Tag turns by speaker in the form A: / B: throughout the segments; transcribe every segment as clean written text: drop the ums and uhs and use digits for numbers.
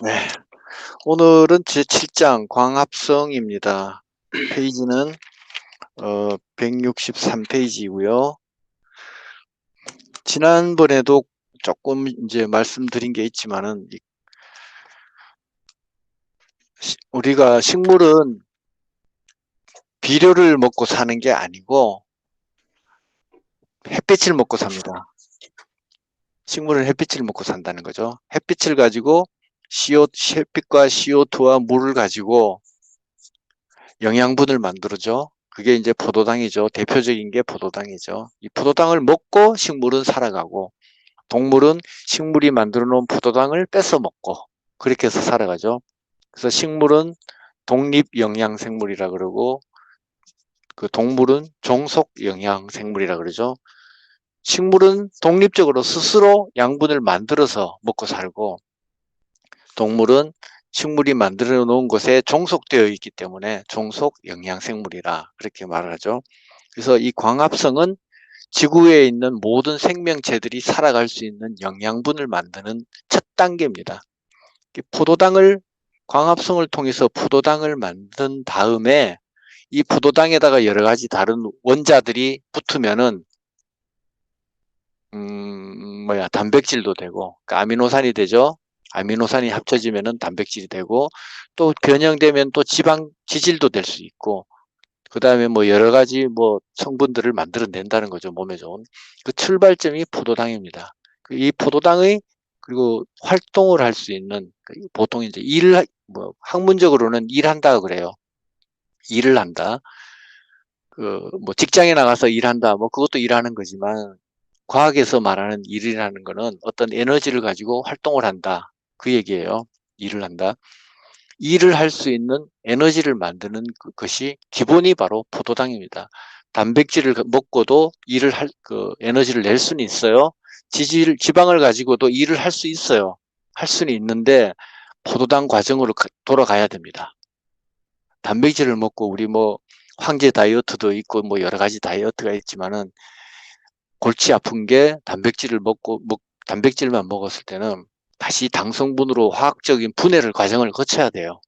A: 네. 오늘은 제7장 광합성입니다. 페이지는 163페이지이고요. 지난번에도 조금 이제 말씀드린 게 있지만은 우리가 식물은 비료를 먹고 사는 게 아니고 햇빛을 먹고 삽니다. 식물은 햇빛을 먹고 산다는 거죠. 햇빛을 가지고 햇빛과 CO2와 물을 가지고 영양분을 만들어줘. 그게 이제 포도당이죠. 대표적인 게 포도당이죠. 이 포도당을 먹고 식물은 살아가고, 동물은 식물이 만들어 놓은 포도당을 뺏어 먹고, 그렇게 해서 살아가죠. 그래서 식물은 독립영양생물이라 그러고, 그 동물은 종속영양생물이라 그러죠. 식물은 독립적으로 스스로 양분을 만들어서 먹고 살고, 동물은 식물이 만들어 놓은 것에 종속되어 있기 때문에 종속영양생물이라 그렇게 말하죠. 그래서 이 광합성은 지구에 있는 모든 생명체들이 살아갈 수 있는 영양분을 만드는 첫 단계입니다. 포도당을 광합성을 통해서 포도당을 만든 다음에 이 포도당에다가 여러 가지 다른 원자들이 붙으면은 단백질도 되고, 그러니까 아미노산이 되죠. 아미노산이 합쳐지면은 단백질이 되고, 또 변형되면 또 지방 지질도 될 수 있고, 그 다음에 뭐 여러 가지 뭐 성분들을 만들어낸다는 거죠. 몸에 좋은. 그 출발점이 포도당입니다. 이 포도당의 그리고 활동을 할 수 있는, 보통 이제 뭐 학문적으로는 일한다 그래요. 일을 한다. 뭐 직장에 나가서 일한다. 뭐 그것도 일하는 거지만, 과학에서 말하는 일이라는 거는 어떤 에너지를 가지고 활동을 한다. 그 얘기예요. 일을 한다. 일을 할 수 있는 에너지를 만드는 것이 기본이 바로 포도당입니다. 단백질을 먹고도 에너지를 낼 수는 있어요. 지방을 가지고도 일을 할 수 있어요. 할 수는 있는데, 포도당 과정으로 돌아가야 됩니다. 단백질을 먹고 우리 뭐 황제 다이어트도 있고 뭐 여러 가지 다이어트가 있지만은, 골치 아픈 게 단백질만 먹었을 때는 다시 당 성분으로 화학적인 분해를 과정을 거쳐야 돼요.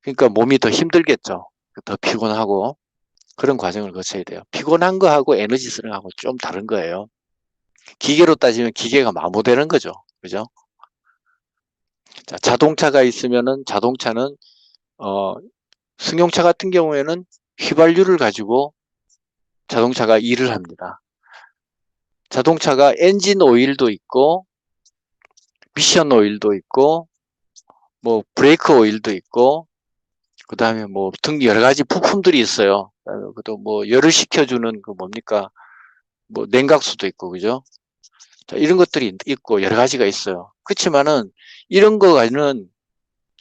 A: 그러니까 몸이 더 힘들겠죠. 더 피곤하고 그런 과정을 거쳐야 돼요. 피곤한 거하고 에너지 쓰는 거하고 좀 다른 거예요. 기계로 따지면 기계가 마모되는 거죠. 그죠? 자, 자동차가 있으면은 자동차는 승용차 같은 경우에는 휘발유를 가지고 자동차가 일을 합니다. 자동차가 엔진 오일도 있고 미션 오일도 있고 뭐 브레이크 오일도 있고 그 다음에 뭐 등 여러 가지 부품들이 있어요. 또 뭐 열을 식혀주는 그 뭡니까 뭐 냉각수도 있고 그죠? 자, 이런 것들이 있고 여러 가지가 있어요. 그렇지만은 이런 거는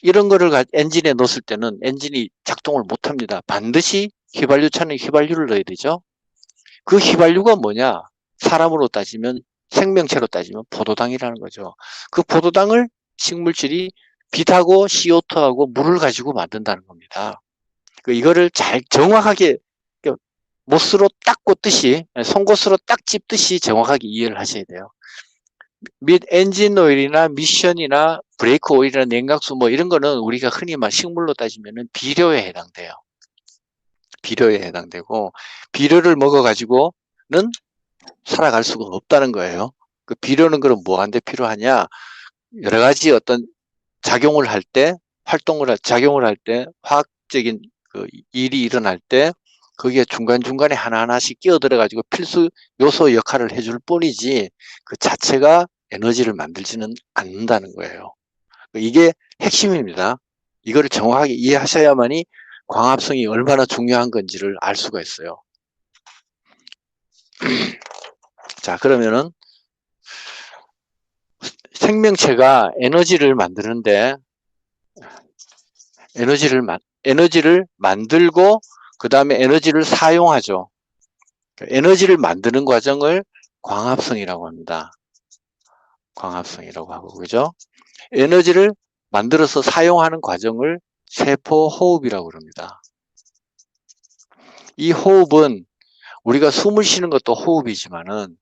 A: 이런 거를 엔진에 넣었을 때는 엔진이 작동을 못 합니다. 반드시 휘발유차는 휘발유를 넣어야 되죠. 그 휘발유가 뭐냐? 사람으로 따지면 생명체로 따지면 포도당이라는 거죠. 그 포도당을 식물질이 빛하고 CO2하고 물을 가지고 만든다는 겁니다. 이거를 잘 정확하게 못으로 딱 꽂듯이 송곳으로 딱 찝듯이 정확하게 이해를 하셔야 돼요. 엔진 오일이나 미션이나 브레이크 오일이나 냉각수 뭐 이런 거는 우리가 흔히 말 식물로 따지면은 비료에 해당돼요. 비료에 해당되고 비료를 먹어 가지고는 살아갈 수가 없다는 거예요. 그 비료는 그럼 뭐한테 필요하냐? 여러 가지 어떤 작용을 할 때, 작용을 할 때, 화학적인 그 일이 일어날 때, 거기에 중간중간에 하나하나씩 끼어들어가지고 필수 요소 역할을 해줄 뿐이지, 그 자체가 에너지를 만들지는 않는다는 거예요. 이게 핵심입니다. 이거를 정확하게 이해하셔야만이 광합성이 얼마나 중요한 건지를 알 수가 있어요. 자, 그러면은 생명체가 에너지를 만드는데 에너지를 만들고 그 다음에 에너지를 사용하죠. 에너지를 만드는 과정을 광합성이라고 합니다. 광합성이라고 하고 그죠? 에너지를 만들어서 사용하는 과정을 세포호흡이라고 합니다. 이 호흡은 우리가 숨을 쉬는 것도 호흡이지만은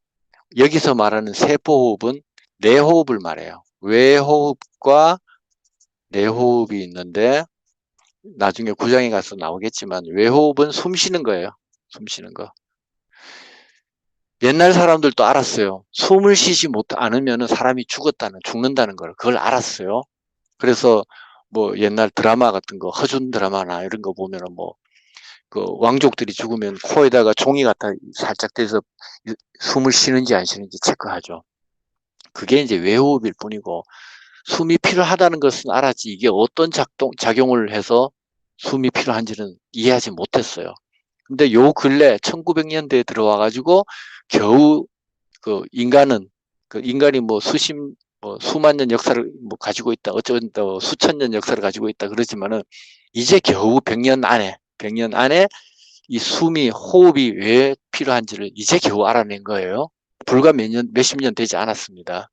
A: 여기서 말하는 세포호흡은 내호흡을 말해요. 외호흡과 내호흡이 있는데 나중에 구장에 가서 나오겠지만 외호흡은 숨 쉬는 거예요. 숨 쉬는 거. 옛날 사람들도 알았어요. 숨을 쉬지 못 않으면 사람이 죽는다는 걸 그걸 알았어요. 그래서 뭐 옛날 드라마 같은 거 허준 드라마나 이런 거 보면은 뭐 그 왕족들이 죽으면 코에다가 종이 갖다 살짝 대서 숨을 쉬는지 안 쉬는지 체크하죠. 그게 이제 외호흡일 뿐이고 숨이 필요하다는 것은 알았지 이게 어떤 작용을 해서 숨이 필요한지는 이해하지 못했어요. 근데 요 근래 1900년대에 들어와 가지고 겨우 인간이 뭐 수만 년 역사를 뭐 가지고 있다. 어쩌면 또 수천 년 역사를 가지고 있다 그러지만은 이제 겨우 100년 안에 이 호흡이 왜 필요한지를 이제 겨우 알아낸 거예요. 불과 몇십 년 되지 않았습니다.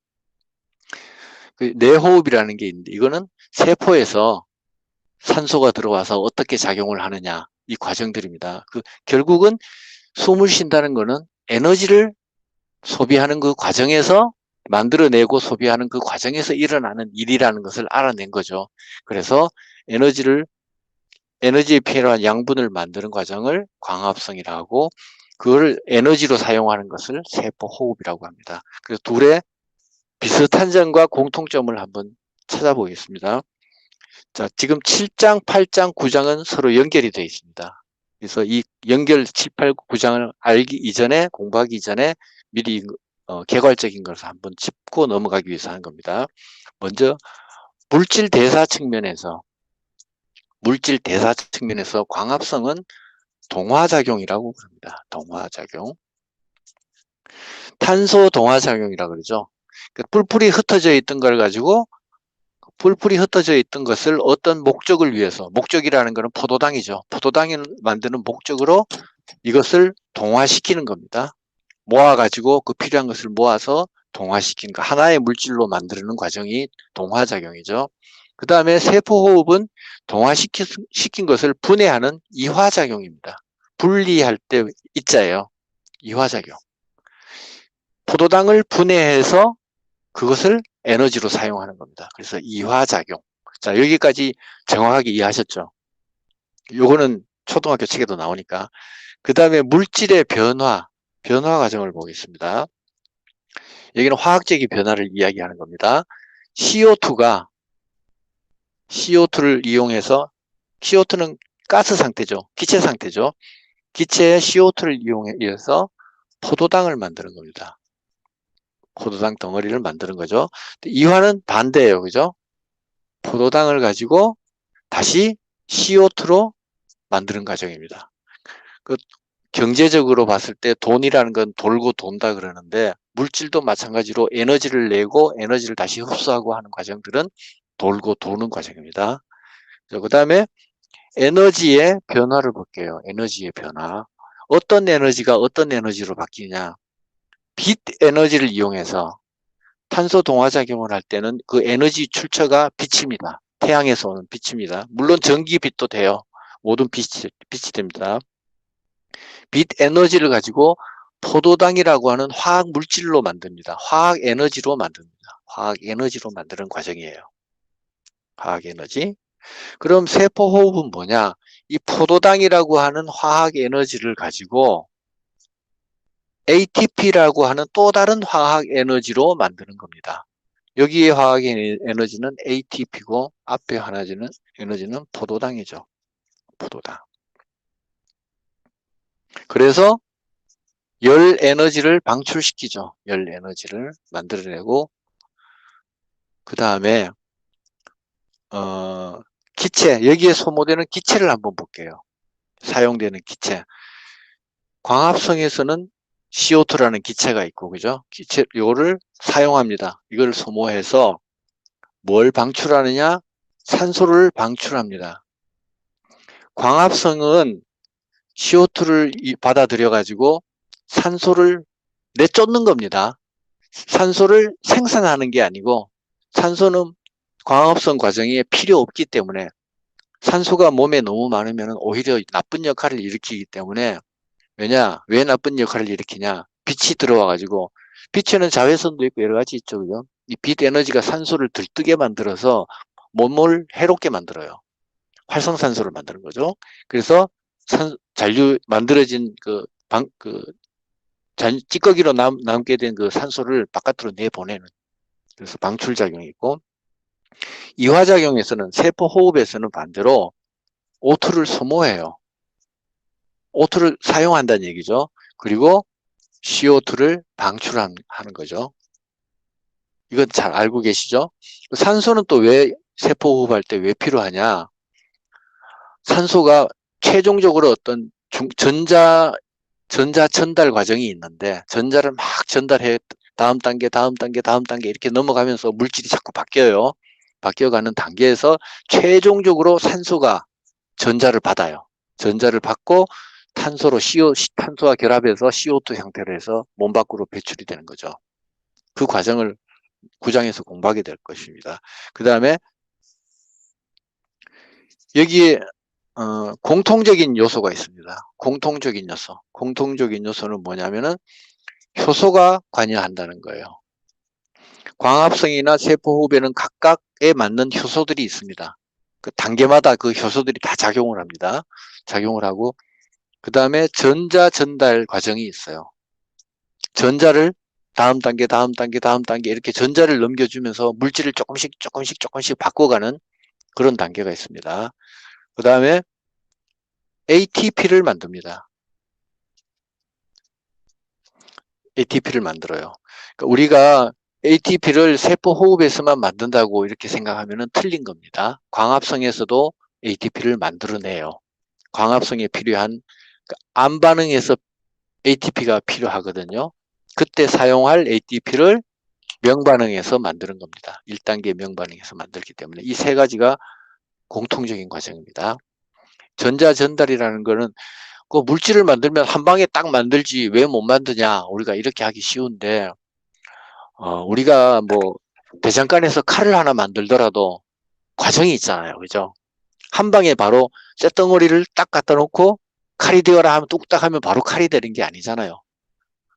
A: 그 내호흡이라는 게 있는데 이거는 세포에서 산소가 들어와서 어떻게 작용을 하느냐 이 과정들입니다. 결국은 숨을 쉰다는 거는 에너지를 소비하는 그 과정에서 만들어내고 소비하는 그 과정에서 일어나는 일이라는 것을 알아낸 거죠. 그래서 에너지에 필요한 양분을 만드는 과정을 광합성이라고 하고 그걸 에너지로 사용하는 것을 세포호흡이라고 합니다. 그래서 둘의 비슷한 점과 공통점을 한번 찾아보겠습니다. 자, 지금 7장, 8장, 9장은 서로 연결이 되어 있습니다. 그래서 이 연결 7, 8, 9장을 공부하기 이전에 미리 개괄적인 것을 한번 짚고 넘어가기 위해서 하는 겁니다. 먼저 물질 대사 측면에서 광합성은 동화작용이라고 부릅니다. 동화작용. 탄소 동화작용이라고 그러죠. 뿔뿔이 흩어져 있던 것을 어떤 목적을 위해서, 목적이라는 것은 포도당이죠. 포도당이 만드는 목적으로 이것을 동화시키는 겁니다. 모아가지고 그 필요한 것을 모아서 동화시키는 거. 하나의 물질로 만드는 과정이 동화작용이죠. 그 다음에 세포호흡은 동화시킨 것을 분해하는 이화작용입니다. 분리할 때 이자예요. 이화작용. 포도당을 분해해서 그것을 에너지로 사용하는 겁니다. 그래서 이화작용. 자, 여기까지 정확하게 이해하셨죠? 요거는 초등학교 책에도 나오니까. 그 다음에 물질의 변화 과정을 보겠습니다. 여기는 화학적인 변화를 이야기하는 겁니다. CO2를 이용해서, CO2는 가스 상태죠. 기체 상태죠. 기체의 CO2를 이용해서 포도당을 만드는 겁니다. 포도당 덩어리를 만드는 거죠. 이화는 반대예요. 그죠? 포도당을 가지고 다시 CO2로 만드는 과정입니다. 경제적으로 봤을 때 돈이라는 건 돌고 돈다 그러는데 물질도 마찬가지로 에너지를 내고 에너지를 다시 흡수하고 하는 과정들은 돌고 도는 과정입니다. 그 다음에 에너지의 변화를 볼게요. 에너지의 변화. 어떤 에너지가 어떤 에너지로 바뀌냐. 빛 에너지를 이용해서 탄소 동화작용을 할 때는 그 에너지 출처가 빛입니다. 태양에서 오는 빛입니다. 물론 전기빛도 돼요. 모든 빛이 됩니다. 빛 에너지를 가지고 포도당이라고 하는 화학 물질로 만듭니다. 화학 에너지로 만드는 과정이에요. 화학 에너지. 그럼 세포호흡은 뭐냐? 이 포도당이라고 하는 화학 에너지를 가지고 ATP라고 하는 또 다른 화학 에너지로 만드는 겁니다. 여기에 화학 에너지는 ATP고 앞에 하나지는 에너지는 포도당이죠. 포도당. 그래서 열 에너지를 방출시키죠. 열 에너지를 만들어내고 그 다음에 기체, 여기에 소모되는 기체를 한번 볼게요. 사용되는 기체. 광합성에서는 CO2라는 기체가 있고, 그죠? 이거를 사용합니다. 이걸 소모해서 뭘 방출하느냐? 산소를 방출합니다. 광합성은 CO2를 받아들여가지고 산소를 내쫓는 겁니다. 산소를 생산하는 게 아니고 산소는 광합성 과정에 필요 없기 때문에 산소가 몸에 너무 많으면 오히려 나쁜 역할을 일으키기 때문에 왜 나쁜 역할을 일으키냐? 빛이 들어와가지고 빛에는 자외선도 있고 여러 가지 있죠. 그죠? 이 빛 에너지가 산소를 들뜨게 만들어서 몸을 해롭게 만들어요. 활성산소를 만드는 거죠. 그래서 잔류 만들어진 찌꺼기로 남게 된 그 산소를 바깥으로 내보내는, 그래서 방출작용이 있고, 이화작용에서는 세포 호흡에서는 반대로 O2를 소모해요. O2를 사용한다는 얘기죠. 그리고 CO2를 방출하는 거죠. 이건 잘 알고 계시죠? 산소는 또 왜 세포 호흡할 때 왜 필요하냐? 산소가 최종적으로 어떤 전자 전달 과정이 있는데, 전자를 막 전달해 다음 단계, 다음 단계, 다음 단계 이렇게 넘어가면서 물질이 자꾸 바뀌어요. 바뀌어가는 단계에서 최종적으로 산소가 전자를 받아요. 전자를 받고 탄소와 결합해서 CO2 형태로 해서 몸 밖으로 배출이 되는 거죠. 그 과정을 9장에서 공부하게 될 것입니다. 그 다음에 여기에 공통적인 요소가 있습니다. 공통적인 요소는 뭐냐면은 효소가 관여한다는 거예요. 광합성이나 세포호흡에는 각각에 맞는 효소들이 있습니다. 그 단계마다 그 효소들이 다 작용을 합니다. 작용을 하고, 그 다음에 전자 전달 과정이 있어요. 전자를 다음 단계, 다음 단계, 다음 단계 이렇게 전자를 넘겨주면서 물질을 조금씩 바꿔가는 그런 단계가 있습니다. 그 다음에 ATP를 만듭니다. ATP를 만들어요. 그러니까 우리가 ATP를 세포 호흡에서만 만든다고 이렇게 생각하면 틀린 겁니다. 광합성에서도 ATP를 만들어내요. 광합성에 필요한 암 반응에서 ATP가 필요하거든요. 그때 사용할 ATP를 명반응에서 만드는 겁니다. 1단계 명반응에서 만들기 때문에 이 세 가지가 공통적인 과정입니다. 전자 전달이라는 거는 그 물질을 만들면 한 방에 딱 만들지 왜 못 만드냐, 우리가 이렇게 하기 쉬운데, 우리가 뭐 대장간에서 칼을 하나 만들더라도 과정이 있잖아요. 그죠? 한 방에 바로 쇳덩어리를 딱 갖다 놓고 칼이 되어라 하면 뚝딱 하면 바로 칼이 되는 게 아니잖아요.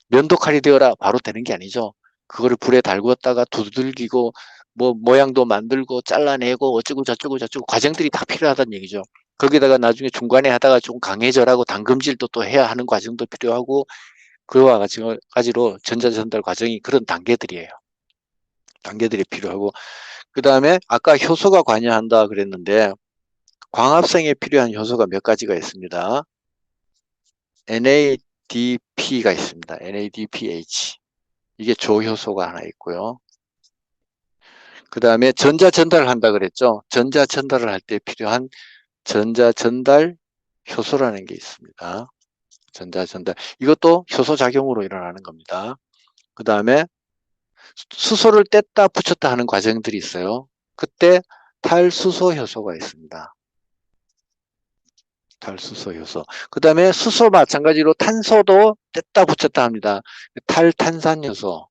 A: 면도 칼이 되어라 바로 되는 게 아니죠. 그거를 불에 달궜다가 두들기고 뭐 모양도 만들고 잘라내고 어쩌고 저쩌고 과정들이 다 필요하다는 얘기죠. 거기다가 나중에 중간에 하다가 좀 강해져라고 담금질도 또 해야 하는 과정도 필요하고, 그와 가지로 전자전달 과정이 그런 단계들이에요. 단계들이 필요하고, 그 다음에 아까 효소가 관여한다 그랬는데 광합성에 필요한 효소가 몇 가지가 있습니다. NADP가 있습니다. NADPH. 이게 조효소가 하나 있고요. 그 다음에 전자전달을 한다 그랬죠. 전자전달을 할 때 필요한 전자전달 효소라는 게 있습니다. 전자전달. 이것도 효소작용으로 일어나는 겁니다. 그 다음에 수소를 뗐다 붙였다 하는 과정들이 있어요. 그때 탈수소 효소가 있습니다. 탈수소 효소. 그 다음에 수소 마찬가지로 탄소도 뗐다 붙였다 합니다. 탈탄산 효소.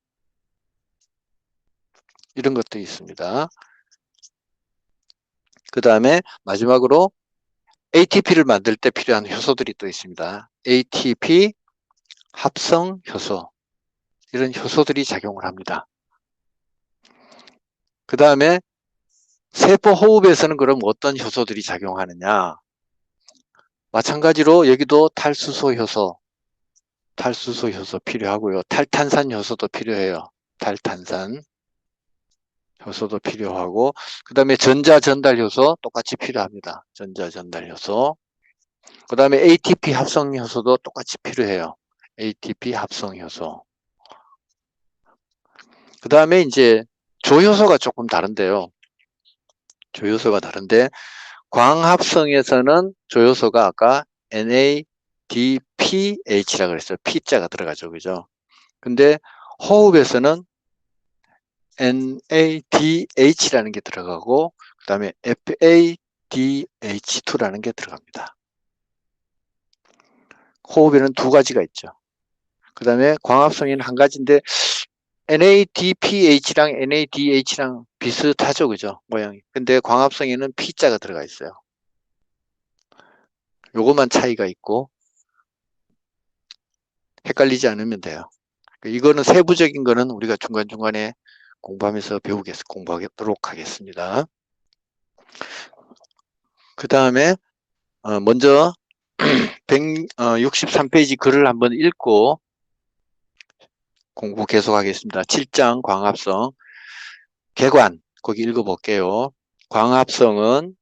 A: 이런 것도 있습니다. 그 다음에 마지막으로 ATP를 만들 때 필요한 효소들이 또 있습니다. ATP 합성 효소. 이런 효소들이 작용을 합니다. 그 다음에 세포 호흡에서는 그럼 어떤 효소들이 작용하느냐? 마찬가지로 여기도 탈수소 효소 필요하고요. 탈탄산 효소도 필요해요. 탈탄산 효소도 필요하고, 그 다음에 전자전달 효소 똑같이 필요합니다. 전자전달 효소. 그 다음에 ATP 합성 효소도 똑같이 필요해요. ATP 합성 효소. 그 다음에 이제 조효소가 조금 다른데요. 조효소가 다른데, 광합성에서는 조효소가 아까 NADPH라고 그랬어요. P자가 들어가죠. 그죠? 근데 호흡에서는 NADH라는 게 들어가고, 그 다음에 FADH2라는 게 들어갑니다. 호흡에는 두 가지가 있죠. 그 다음에 광합성에는 한 가지인데, NADPH랑 NADH랑 비슷하죠. 그죠? 모양이. 근데 광합성에는 P자가 들어가 있어요. 요것만 차이가 있고, 헷갈리지 않으면 돼요. 이거는 세부적인 거는 우리가 중간중간에 공부하면서 공부하도록 하겠습니다. 그 다음에 먼저 163페이지 글을 한번 읽고 공부 계속하겠습니다. 7장 광합성 개관 거기 읽어볼게요. 광합성은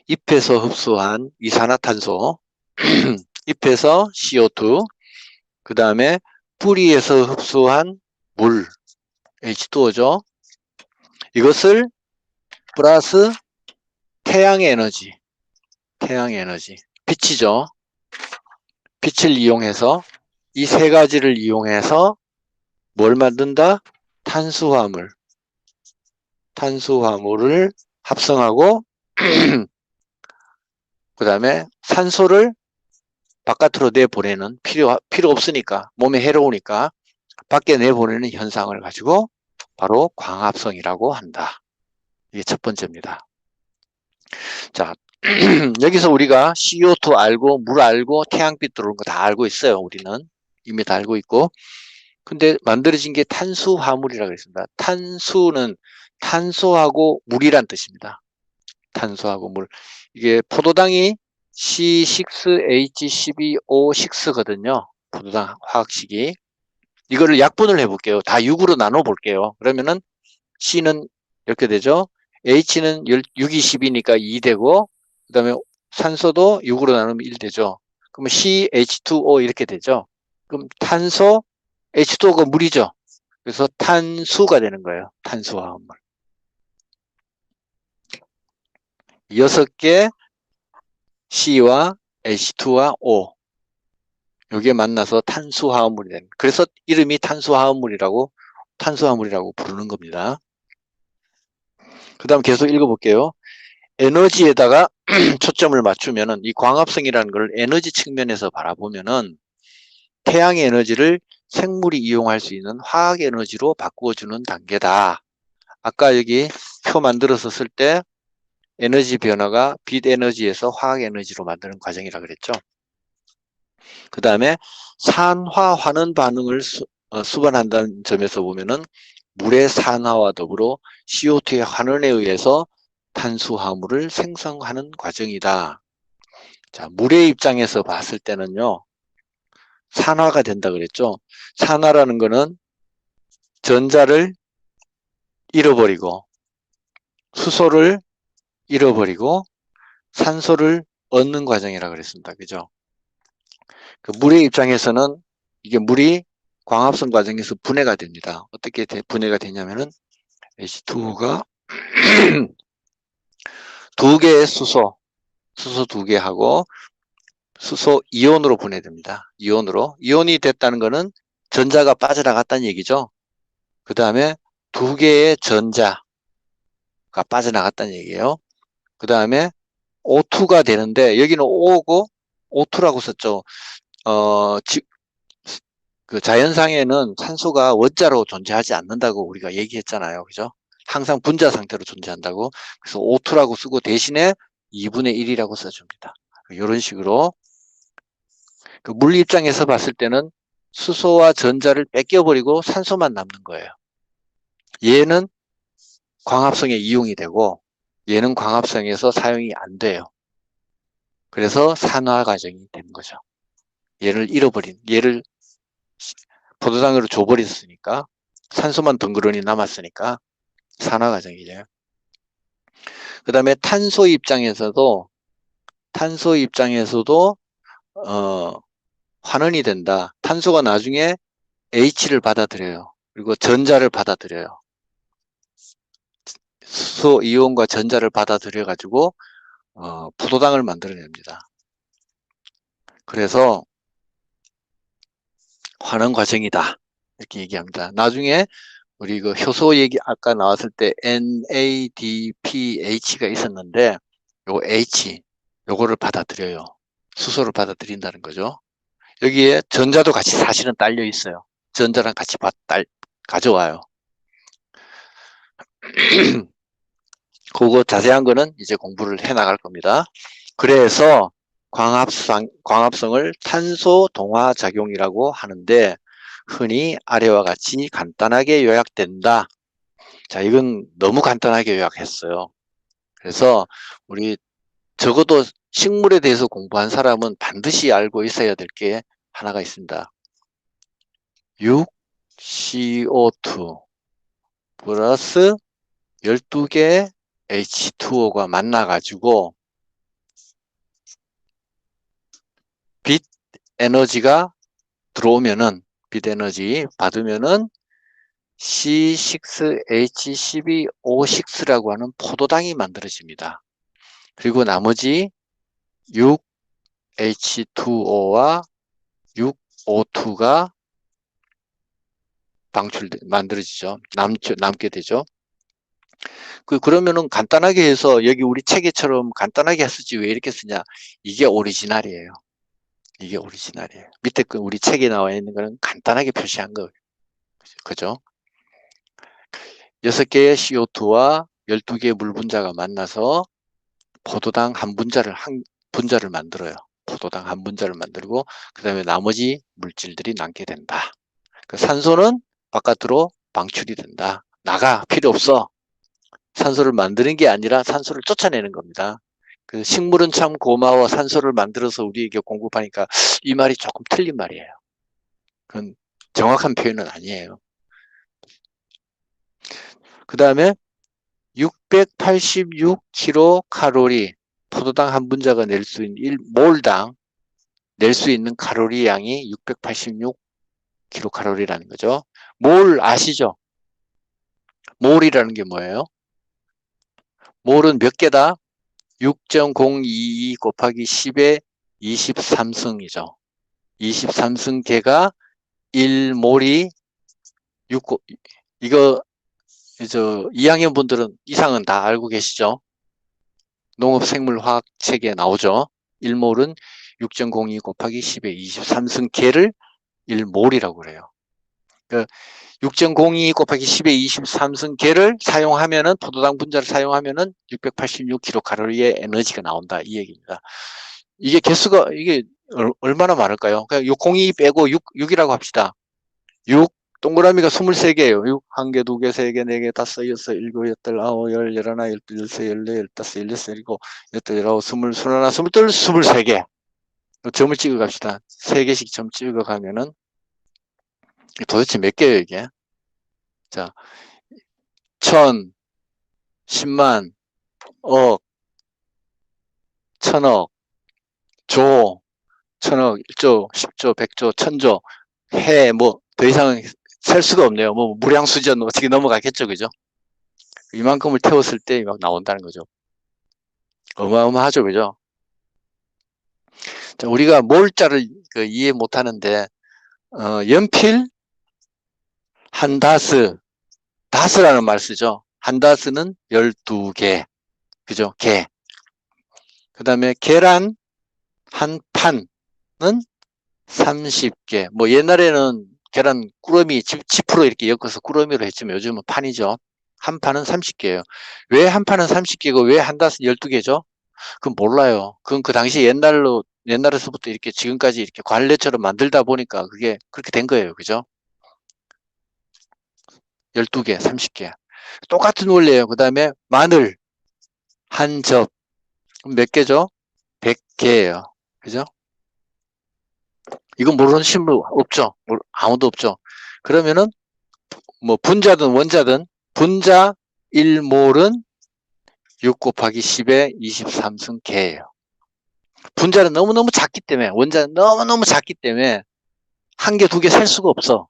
A: 잎에서 흡수한 이산화탄소, 잎에서 CO2, 그 다음에 뿌리에서 흡수한 물, H2O죠. 이것을 플러스 태양의 에너지, 빛이죠. 빛을 이용해서 이 세 가지를 이용해서 뭘 만든다? 탄수화물을 합성하고 그 다음에 산소를 바깥으로 내보내는 필요 없으니까 몸에 해로우니까 밖에 내보내는 현상을 가지고 바로 광합성이라고 한다. 이게 첫 번째입니다. 자, 여기서 우리가 CO2 알고 물 알고 태양빛 들어오는 거 다 알고 있어요. 우리는 이미 다 알고 있고 근데 만들어진 게 탄수화물이라고 했습니다. 탄수는 탄소하고 물이란 뜻입니다. 탄소하고 물. 이게 포도당이 C6H12O6거든요. 포도당 화학식이. 이거를 약분을 해볼게요. 다 6으로 나눠볼게요. 그러면은 C는 이렇게 되죠. H는 6이 10이니까 2 되고 그 다음에 산소도 6으로 나누면 1 되죠. 그러면 CH2O 이렇게 되죠. 그럼 탄소 H2O가 물이죠. 그래서 탄수가 되는 거예요. 탄수화물. 6개 C와 H2와 O. 여기에 만나서 탄수화물이 되는 거예요. 그래서 이름이 탄수화물이라고 부르는 겁니다. 그 다음 계속 읽어볼게요. 에너지에다가 초점을 맞추면은 이 광합성이라는 걸 에너지 측면에서 바라보면은 태양의 에너지를 생물이 이용할 수 있는 화학 에너지로 바꾸어주는 단계다. 아까 여기 표 만들어서 쓸 때 에너지 변화가 빛 에너지에서 화학 에너지로 만드는 과정이라 그랬죠. 그 다음에 산화 환원 반응을 수반한다는 점에서 보면은 물의 산화와 더불어 CO2의 환원에 의해서 탄수화물을 생성하는 과정이다. 자, 물의 입장에서 봤을 때는요, 산화가 된다 그랬죠. 산화라는 거는 전자를 잃어버리고 수소를 잃어버리고 산소를 얻는 과정이라 그랬습니다. 그죠? 그 물의 입장에서는 이게 물이 광합성 과정에서 분해가 됩니다. 어떻게 분해가 되냐면은 H2O가 두 개의 수소 2개하고 수소 이온으로 분해됩니다. 이온이 됐다는 거는 전자가 빠져나갔다는 얘기죠. 그 다음에 두 개의 전자가 빠져나갔다는 얘기예요. 그 다음에 O2가 되는데 여기는 O고 O2라고 썼죠. 그 자연상에는 산소가 원자로 존재하지 않는다고 우리가 얘기했잖아요. 그죠? 항상 분자 상태로 존재한다고. 그래서 O2라고 쓰고 대신에 2분의 1이라고 써줍니다. 이런 식으로 그 물 입장에서 봤을 때는 수소와 전자를 뺏겨버리고 산소만 남는 거예요. 얘는 광합성에 이용이 되고 얘는 광합성에서 사용이 안 돼요. 그래서 산화 과정이 되는 거죠. 얘를 포도당으로 줘버렸으니까 산소만 덩그러니 남았으니까 산화 과정이죠. 그 다음에 탄소 입장에서도 환원이 된다. 탄소가 나중에 H를 받아들여요. 그리고 전자를 받아들여요. 수소 이온과 전자를 받아들여 가지고 포도당을 만들어냅니다. 그래서 환원 과정이다 이렇게 얘기합니다. 나중에 우리 그 효소 얘기 아까 나왔을 때 NADPH가 있었는데 요 H 요거를 받아들여요. 수소를 받아들인다는 거죠. 여기에 전자도 같이 사실은 딸려 있어요. 전자랑 같이 가져와요. 그거 자세한 거는 이제 공부를 해 나갈 겁니다. 그래서 광합성을 탄소 동화 작용이라고 하는데 흔히 아래와 같이 간단하게 요약된다. 자, 이건 너무 간단하게 요약했어요. 그래서 우리 적어도 식물에 대해서 공부한 사람은 반드시 알고 있어야 될 게 하나가 있습니다. 6CO2 플러스 12개 H2O가 만나가지고 빛 에너지가 들어오면은, 빛 에너지 받으면은 C6H12O6라고 하는 포도당이 만들어집니다. 그리고 나머지 6H2O와 6O2가 만들어지죠. 남게 되죠. 그러면은 간단하게 해서 여기 우리 체계처럼 간단하게 쓰지 왜 이렇게 쓰냐. 이게 오리지널이에요. 이게 오리지널이에요. 밑에 우리 책에 나와 있는 거는 간단하게 표시한 거. 그죠? 6개의 CO2와 12개의 물 분자가 만나서 포도당 한 분자를 만들어요. 포도당 한 분자를 만들고 그 다음에 나머지 물질들이 남게 된다. 산소는 바깥으로 방출이 된다. 나가, 필요 없어. 산소를 만드는 게 아니라 산소를 쫓아내는 겁니다. 그 식물은 참 고마워. 산소를 만들어서 우리에게 공급하니까 이 말이 조금 틀린 말이에요. 그건 정확한 표현은 아니에요. 그 다음에 686kcal 포도당 한 분자가 낼 수 있는 1몰당 낼 수 있는 칼로리 양이 686kcal라는 거죠. 몰 아시죠? 몰이라는 게 뭐예요? 몰은 몇 개다? 6.022 곱하기 10의 23승이죠. 23승계가 1몰이 6, 이거 2학년 분들은 이상은 다 알고 계시죠? 농업생물화학 책에 나오죠. 1몰은 6.02 곱하기 10의 23승계를 1몰이라고 그래요. 6.02 곱하기 10의 23승계를 사용하면은 포도당 분자를 사용하면은 686kcal의 에너지가 나온다 이 얘기입니다. 이게 개수가 이게 얼마나 많을까요? 그냥 02 빼고 6이라고 합시다. 6 동그라미가 23개예요. 6 1개, 2개, 3개, 4개, 5, 6, 7, 8, 10, 11, 12, 13, 14, 15, 16, 17, 18, 19, 20, 21, 22, 23개. 점을 찍어 갑시다. 3개씩 점 찍어 가면은 도대체 몇 개예요, 이게? 자, 1000, 10만, 억, 천억, 조, 천억, 1조, 10조, 100조, 1000조, 해, 뭐, 더 이상 셀 수가 없네요. 뭐, 무량수전 어떻게 넘어가겠죠, 그죠? 이만큼을 태웠을 때 막 나온다는 거죠. 어마어마하죠, 그죠? 자, 우리가 몰자를 이해 못 하는데, 연필, 한 다스, 다스라는 말 쓰죠. 한 다스는 12개, 그죠? 개. 그 다음에 계란, 한 판은 30개. 뭐 옛날에는 계란 꾸러미 지프로 이렇게 엮어서 꾸러미로 했지만 요즘은 판이죠. 한 판은 30개예요. 왜 한 판은 30개고 왜 한 다스는 12개죠? 그건 몰라요. 그건 그 당시 옛날에서부터 이렇게 지금까지 이렇게 관례처럼 만들다 보니까 그게 그렇게 된 거예요. 그죠? 12개, 30개. 똑같은 원리예요. 그 다음에 마늘 한 접. 몇 개죠? 100개예요. 그죠? 이거 모르는 신분 없죠? 아무도 없죠? 그러면은 뭐 분자든 원자든 분자 1몰은 6 곱하기 10의 23승계예요. 분자는 너무너무 작기 때문에 원자는 너무너무 작기 때문에 한 개, 두 개 셀 수가 없어.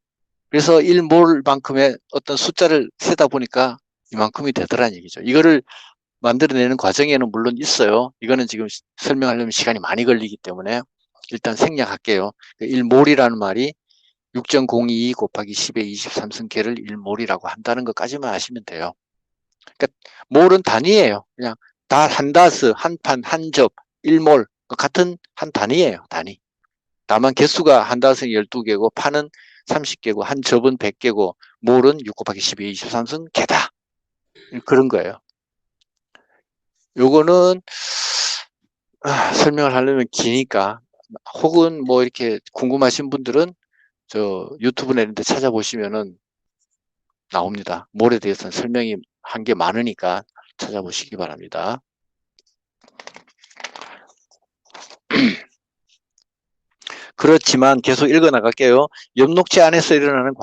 A: 그래서 1몰만큼의 어떤 숫자를 세다 보니까 이만큼이 되더라는 얘기죠. 이거를 만들어내는 과정에는 물론 있어요. 이거는 지금 설명하려면 시간이 많이 걸리기 때문에 일단 생략할게요. 1몰이라는 말이 6.022 곱하기 10의 23승계를 1몰이라고 한다는 것까지만 아시면 돼요. 그러니까 몰은 단위예요. 그냥 다 한 다스, 한 판, 한 접, 1몰 같은 한 단위예요. 단위. 다만 개수가 한 다스는 12개고 판은 30개고 한 접은 100개고 몰은 6 곱하기 10의 23승계다. 그런 거예요. 요거는 설명을 하려면 기니까 혹은 뭐 이렇게 궁금하신 분들은 저 유튜브나 이런 데 찾아보시면은 나옵니다. 몰에 대해서는 설명이 한 게 많으니까 찾아보시기 바랍니다. 그렇지만 계속 읽어 나갈게요. 엽록체 안에서 일어나는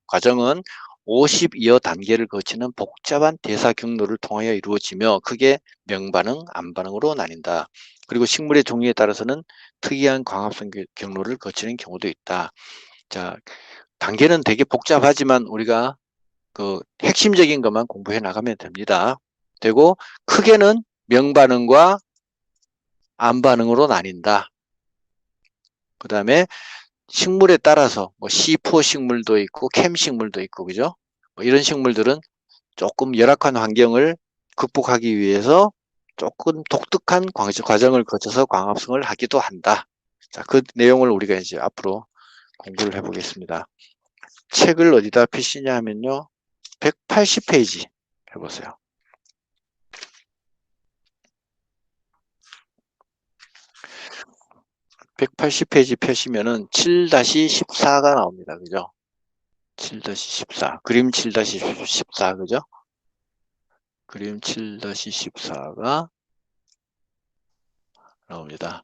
A: 과정은 52여 단계를 거치는 복잡한 대사 경로를 통하여 이루어지며 크게 명반응, 암반응으로 나뉜다. 그리고 식물의 종류에 따라서는 특이한 광합성 경로를 거치는 경우도 있다. 자, 단계는 되게 복잡하지만 우리가 그 핵심적인 것만 공부해 나가면 됩니다. 되고 크게는 명반응과 암반응으로 나뉜다. 그 다음에 식물에 따라서 뭐 C4 식물도 있고 캠 식물도 있고 그죠? 뭐 이런 식물들은 조금 열악한 환경을 극복하기 위해서 조금 독특한 과정을 거쳐서 광합성을 하기도 한다. 자, 그 내용을 우리가 이제 앞으로 공부를 해보겠습니다. 책을 어디다 피시냐 하면요. 180페이지 해보세요. 180페이지 펴시면은 7-14가 나옵니다. 그죠? 7-14. 그림 7-14. 그죠? 그림 7-14가 나옵니다.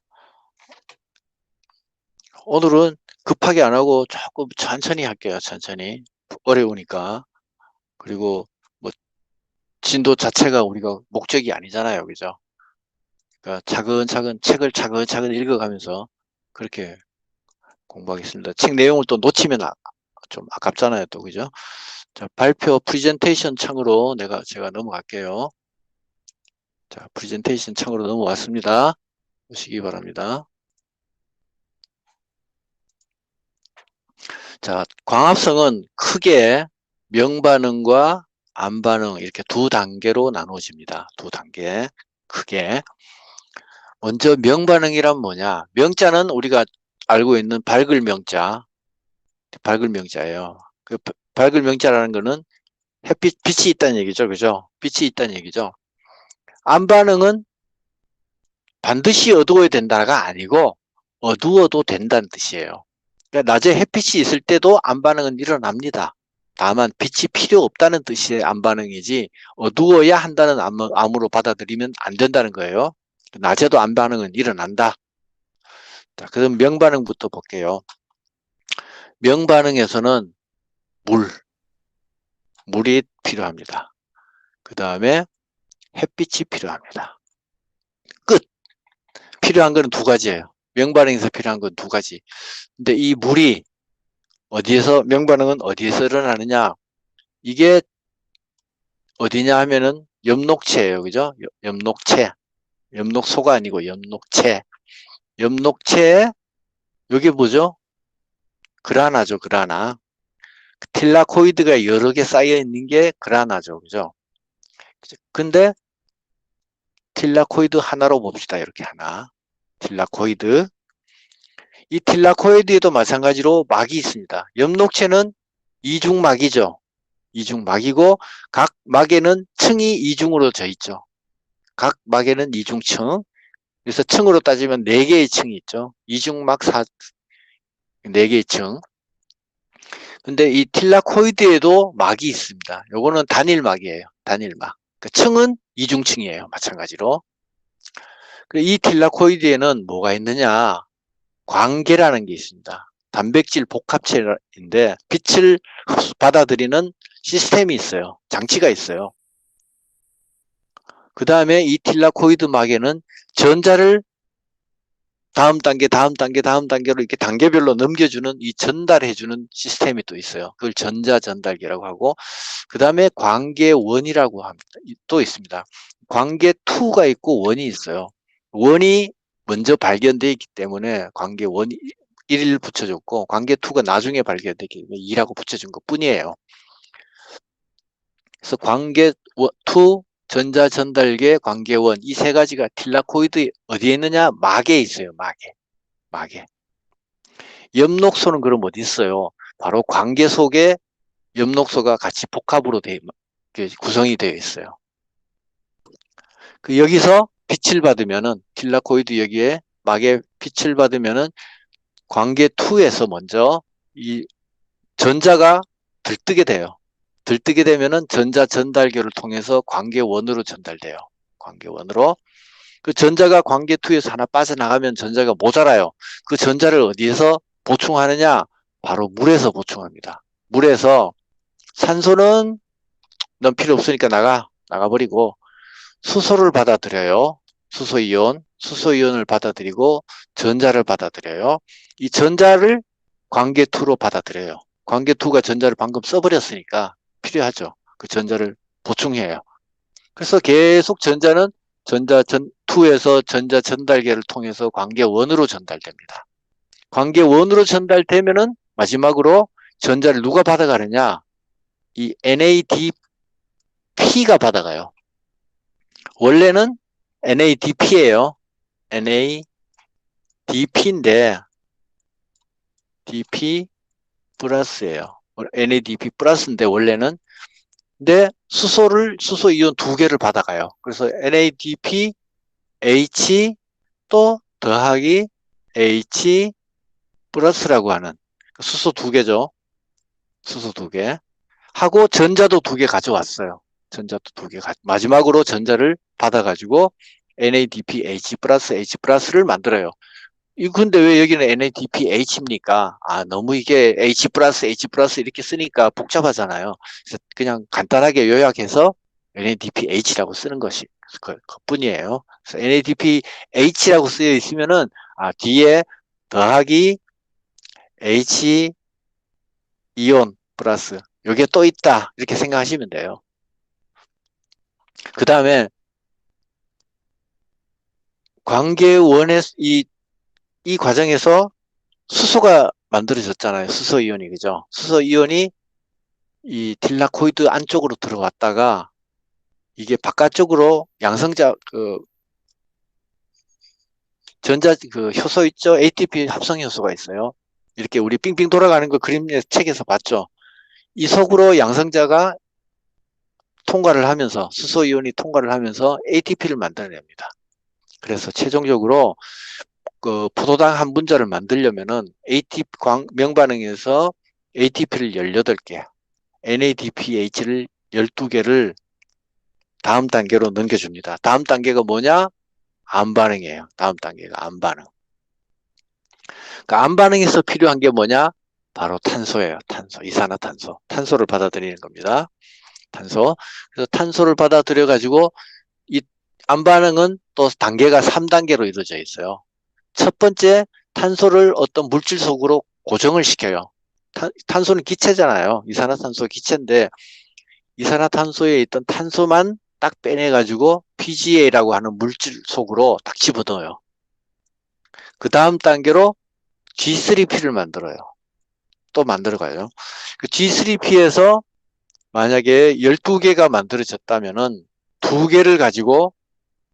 A: 오늘은 급하게 안 하고 조금 천천히 할게요. 천천히. 어려우니까. 그리고 뭐 진도 자체가 우리가 목적이 아니잖아요. 그죠? 그러니까 차근차근 책을 차근차근 읽어가면서 그렇게 공부하겠습니다. 책 내용을 또 놓치면 좀 아깝잖아요. 또 그죠? 자, 발표 프레젠테이션 창으로 제가 넘어갈게요. 자, 프레젠테이션 창으로 넘어왔습니다. 보시기 바랍니다. 자, 광합성은 크게 명반응과 암반응 이렇게 두 단계로 나눠집니다. 두 단계 크게. 먼저 명반응이란 뭐냐? 명자는 우리가 알고 있는 밝을 명자예요. 그 밝을 명자라는 거는 빛이 있다는 얘기죠. 그죠? 빛이 있다는 얘기죠. 암반응은 반드시 어두워야 된다가 아니고 어두워도 된다는 뜻이에요. 그러니까 낮에 햇빛이 있을 때도 암반응은 일어납니다. 다만 빛이 필요 없다는 뜻의 암반응이지 어두워야 한다는 암으로 받아들이면 안 된다는 거예요. 낮에도 암반응은 일어난다. 자, 그럼 명반응부터 볼게요. 명반응에서는 물이 필요합니다. 그 다음에 햇빛이 필요합니다. 끝. 필요한 거는 두 가지예요. 명반응에서 필요한 건 두 가지. 근데 이 물이 명반응은 어디에서 일어나느냐? 이게 어디냐 하면은 엽록체예요. 그죠? 엽록체. 엽록소가 아니고 엽록체. 엽록체에 여기 뭐죠? 그라나죠. 그라나. 틸라코이드가 여러 개 쌓여 있는 게 그라나죠. 그죠? 근데 틸라코이드 하나로 봅시다. 이렇게 하나. 틸라코이드. 이 틸라코이드에도 마찬가지로 막이 있습니다. 엽록체는 이중막이죠. 이중막이고 각 막에는 층이 이중으로 져 있죠. 각 막에는 이중층. 그래서 층으로 따지면 4개의 층이 있죠. 이중막 4개의 층. 근데 이 틸라코이드에도 막이 있습니다. 요거는 단일막이에요. 단일막. 그 층은 이중층이에요. 마찬가지로. 이 틸라코이드에는 뭐가 있느냐? 광계라는 게 있습니다. 단백질 복합체인데 빛을 받아들이는 시스템이 있어요. 장치가 있어요. 그 다음에 이 틸라코이드 막에는 전자를 다음 단계로 이렇게 단계별로 넘겨주는 이 전달해주는 시스템이 또 있어요. 그걸 전자전달기라고 하고, 그 다음에 관계원이라고 또 있습니다. 관계2가 있고 원이 있어요. 원이 먼저 발견되어 있기 때문에 관계원 1을 붙여줬고, 관계2가 나중에 발견되기 때문에 2라고 붙여준 것 뿐이에요. 그래서 관계2, 전자전달계, 관계원 이 세 가지가 틸라코이드 어디에 있느냐? 막에 있어요. 막에. 엽록소는 그럼 어디 있어요? 바로 관계 속에 엽록소가 같이 복합으로 구성이 되어 있어요. 여기서 빛을 받으면은 틸라코이드 여기에 막에 빛을 받으면은 관계2에서 먼저 이 전자가 들뜨게 돼요. 들뜨게 되면은 전자 전달교를 통해서 관계원으로 전달돼요. 관계원으로. 그 전자가 관계2에서 하나 빠져나가면 전자가 모자라요. 그 전자를 어디에서 보충하느냐? 바로 물에서 보충합니다. 물에서 산소는 넌 필요 없으니까 나가버리고 수소를 받아들여요. 수소이온을 받아들이고 전자를 받아들여요. 이 전자를 관계2로 받아들여요. 관계2가 전자를 방금 써버렸으니까 필요하죠. 그 전자를 보충해요. 그래서 계속 전자는 전자2에서 전자 전달계를 통해서 관계1으로 전달됩니다. 관계1으로 전달되면은 마지막으로 전자를 누가 받아가느냐? 이 NADP가 받아가요. 원래는 NADP예요. NADP인데 DP 플러스예요. NADP 플러스인데 원래는 근데 수소 이온 두 개를 받아가요. 그래서 NADP H 또 더하기 H 플러스라고 하는 수소 두 개죠. 수소 두 개. 하고 전자도 두 개 가져왔어요. 전자도 두 개. 마지막으로 전자를 받아가지고 NADP H 플러스를 만들어요. 근데 왜 여기는 NADPH입니까? 너무 이게 H 플러스 이렇게 쓰니까 복잡하잖아요. 그래서 그냥 간단하게 요약해서 NADPH라고 쓰는 것이 그뿐이에요. 그래서 NADPH라고 쓰여 있으면은 뒤에 더하기 H 이온 플러스 요게 또 있다 이렇게 생각하시면 돼요. 그 다음에 관계원의 이 과정에서 수소가 만들어졌잖아요. 수소이온이, 그죠? 수소이온이 이 딜라코이드 안쪽으로 들어왔다가 이게 바깥쪽으로 양성자, 효소 있죠? ATP 합성 효소가 있어요. 이렇게 우리 빙빙 돌아가는 거 그림 책에서 봤죠? 이 속으로 양성자가 통과를 하면서, 수소이온이 통과를 하면서 ATP를 만들어냅니다. 그래서 최종적으로 포도당 한 분자를 만들려면은 ATP 명반응에서 ATP를 18개, NADPH를 12개를 다음 단계로 넘겨줍니다. 다음 단계가 뭐냐? 암반응이에요. 다음 단계가 암반응. 그러니까 암반응에서 필요한 게 뭐냐? 바로 탄소예요. 탄소, 이산화탄소. 탄소를 받아들이는 겁니다. 탄소. 그래서 탄소를 받아들여 가지고 이 암반응은 또 단계가 3단계로 이루어져 있어요. 첫 번째, 탄소를 어떤 물질 속으로 고정을 시켜요. 탄소는 기체잖아요. 이산화탄소 기체인데 이산화탄소에 있던 탄소만 딱 빼내가지고 PGA라고 하는 물질 속으로 딱 집어넣어요. 그 다음 단계로 G3P를 만들어요. 또 만들어가요. 그 G3P에서 만약에 12개가 만들어졌다면은 2개를 가지고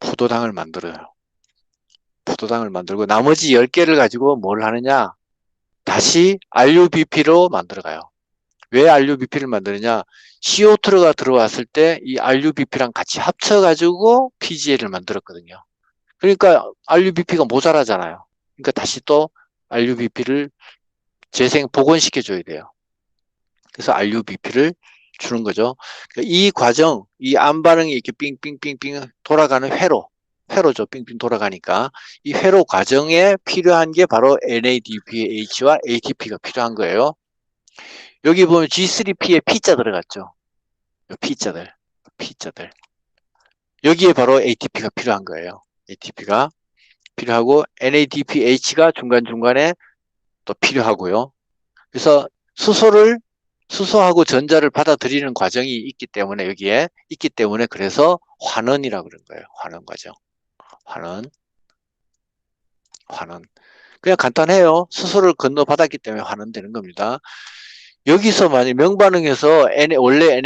A: 포도당을 만들어요. 포도당을 만들고 나머지 10개를 가지고 뭘 하느냐? 다시 RUBP로 만들어가요. 왜 RUBP를 만드느냐? CO2가 들어왔을 때 이 RUBP랑 같이 합쳐가지고 PGA를 만들었거든요. 그러니까 RUBP가 모자라잖아요. 그러니까 다시 또 RUBP를 복원시켜줘야 돼요. 그래서 RUBP를 주는 거죠. 이 과정, 이 암반응이 이렇게 삥삥삥삥 돌아가는 회로죠. 삥삥 돌아가니까. 이 회로 과정에 필요한 게 바로 NADPH와 ATP가 필요한 거예요. 여기 보면 G3P에 P자 들어갔죠. P자들. 여기에 바로 ATP가 필요한 거예요. ATP가 필요하고 NADPH가 중간중간에 또 필요하고요. 그래서 수소하고 전자를 받아들이는 과정이 있기 때문에 여기에 있기 때문에 그래서 환원이라고 그런 거예요. 환원 과정. 환원. 그냥 간단해요. 수소를 건너받았기 때문에 환원되는 겁니다. 여기서 만약 명반응에서 원래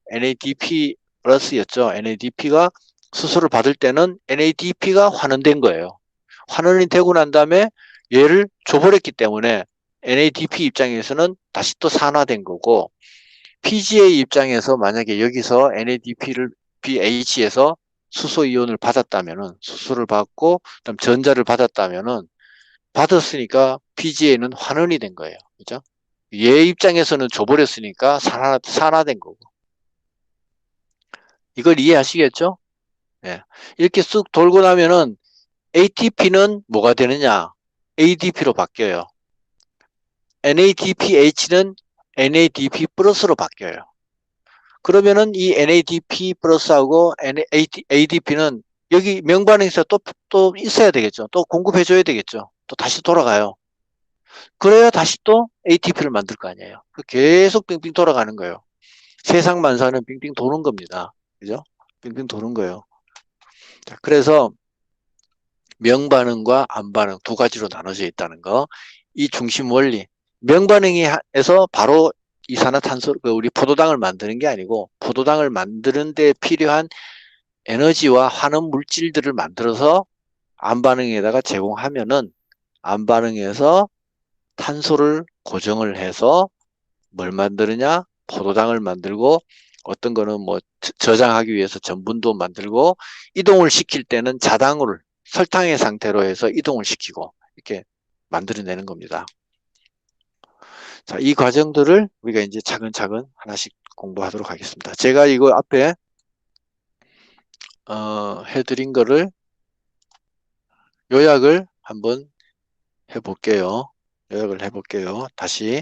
A: NADP 플러스였죠. NADP가 수소를 받을 때는 NADP가 환원된 거예요. 환원이 되고 난 다음에 얘를 줘버렸기 때문에 NADP 입장에서는 다시 또 산화된 거고 PGA 입장에서 만약에 여기서 NADP를 BH에서 수소 이온을 받았다면은 수소를 받고 그다음 전자를 받았다면은 받았으니까 PGA는 환원이 된 거예요. 그죠? 얘 입장에서는 줘버렸으니까 산화된 거고. 이걸 이해하시겠죠? 예. 이렇게 쑥 돌고 나면은 ATP는 뭐가 되느냐? ADP로 바뀌어요. NADPH는 NADP 플러스로 바뀌어요. 그러면은 이 NADP 플러스하고 ADP는 여기 명반응에서 또 있어야 되겠죠. 또 공급해줘야 되겠죠. 또 다시 돌아가요. 그래야 다시 또 ATP를 만들 거 아니에요. 계속 빙빙 돌아가는 거예요. 세상 만사는 빙빙 도는 겁니다. 그죠? 빙빙 도는 거예요. 자, 그래서 명반응과 암반응 두 가지로 나눠져 있다는 거. 이 중심 원리. 명반응에서 바로 이산화탄소, 우리 포도당을 만드는 게 아니고 포도당을 만드는 데 필요한 에너지와 환원 물질들을 만들어서 암반응에다가 제공하면은 암반응에서 탄소를 고정을 해서 뭘 만드느냐? 포도당을 만들고 어떤 거는 뭐 저장하기 위해서 전분도 만들고 이동을 시킬 때는 자당을 설탕의 상태로 해서 이동을 시키고 이렇게 만들어내는 겁니다. 자, 이 과정들을 우리가 이제 차근차근 하나씩 공부하도록 하겠습니다. 제가 이거 앞에 해드린 거를 요약을 한번 해볼게요. 요약을 해볼게요. 다시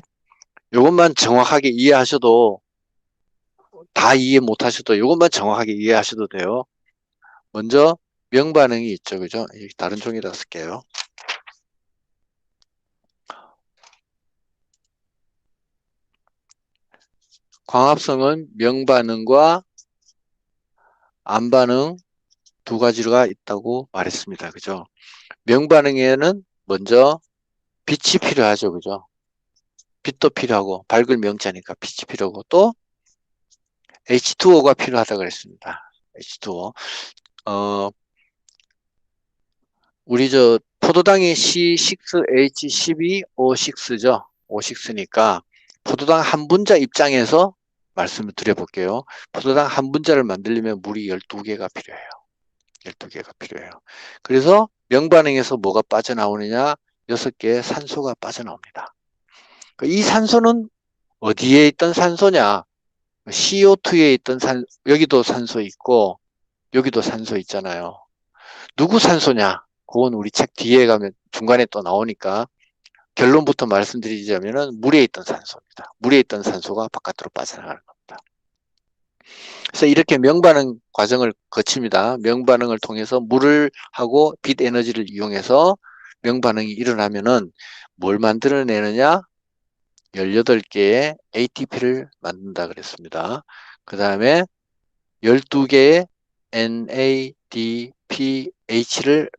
A: 이것만 정확하게 이해하셔도 다 이해 못하셔도 이것만 정확하게 이해하셔도 돼요. 먼저 명반응이 있죠, 그죠? 다른 종이다 쓸게요. 광합성은 명반응과 암반응 두 가지가 있다고 말했습니다, 그죠? 명반응에는 먼저 빛이 필요하죠, 그죠? 빛도 필요하고 밝을 명자니까 빛이 필요하고 또 H2O가 필요하다고 그랬습니다. H2O. 우리 저 포도당이 C6H12O6죠. O6니까 포도당 한 분자 입장에서 말씀을 드려볼게요. 포도당 한 분자를 만들려면 물이 12개가 필요해요. 12개가 필요해요. 그래서 명반응에서 뭐가 빠져나오느냐? 6개의 산소가 빠져나옵니다. 이 산소는 어디에 있던 산소냐? CO2에 있던 여기도 산소 있고 여기도 산소 있잖아요. 누구 산소냐? 그건 우리 책 뒤에 가면 중간에 또 나오니까 결론부터 말씀드리자면은 물에 있던 산소입니다. 물에 있던 산소가 바깥으로 빠져나가는 겁니다. 그래서 이렇게 명반응 과정을 거칩니다. 명반응을 통해서 물을 하고 빛 에너지를 이용해서 명반응이 일어나면은 뭘 만들어내느냐? 18개의 ATP를 만든다 그랬습니다. 그 다음에 12개의 NADPH를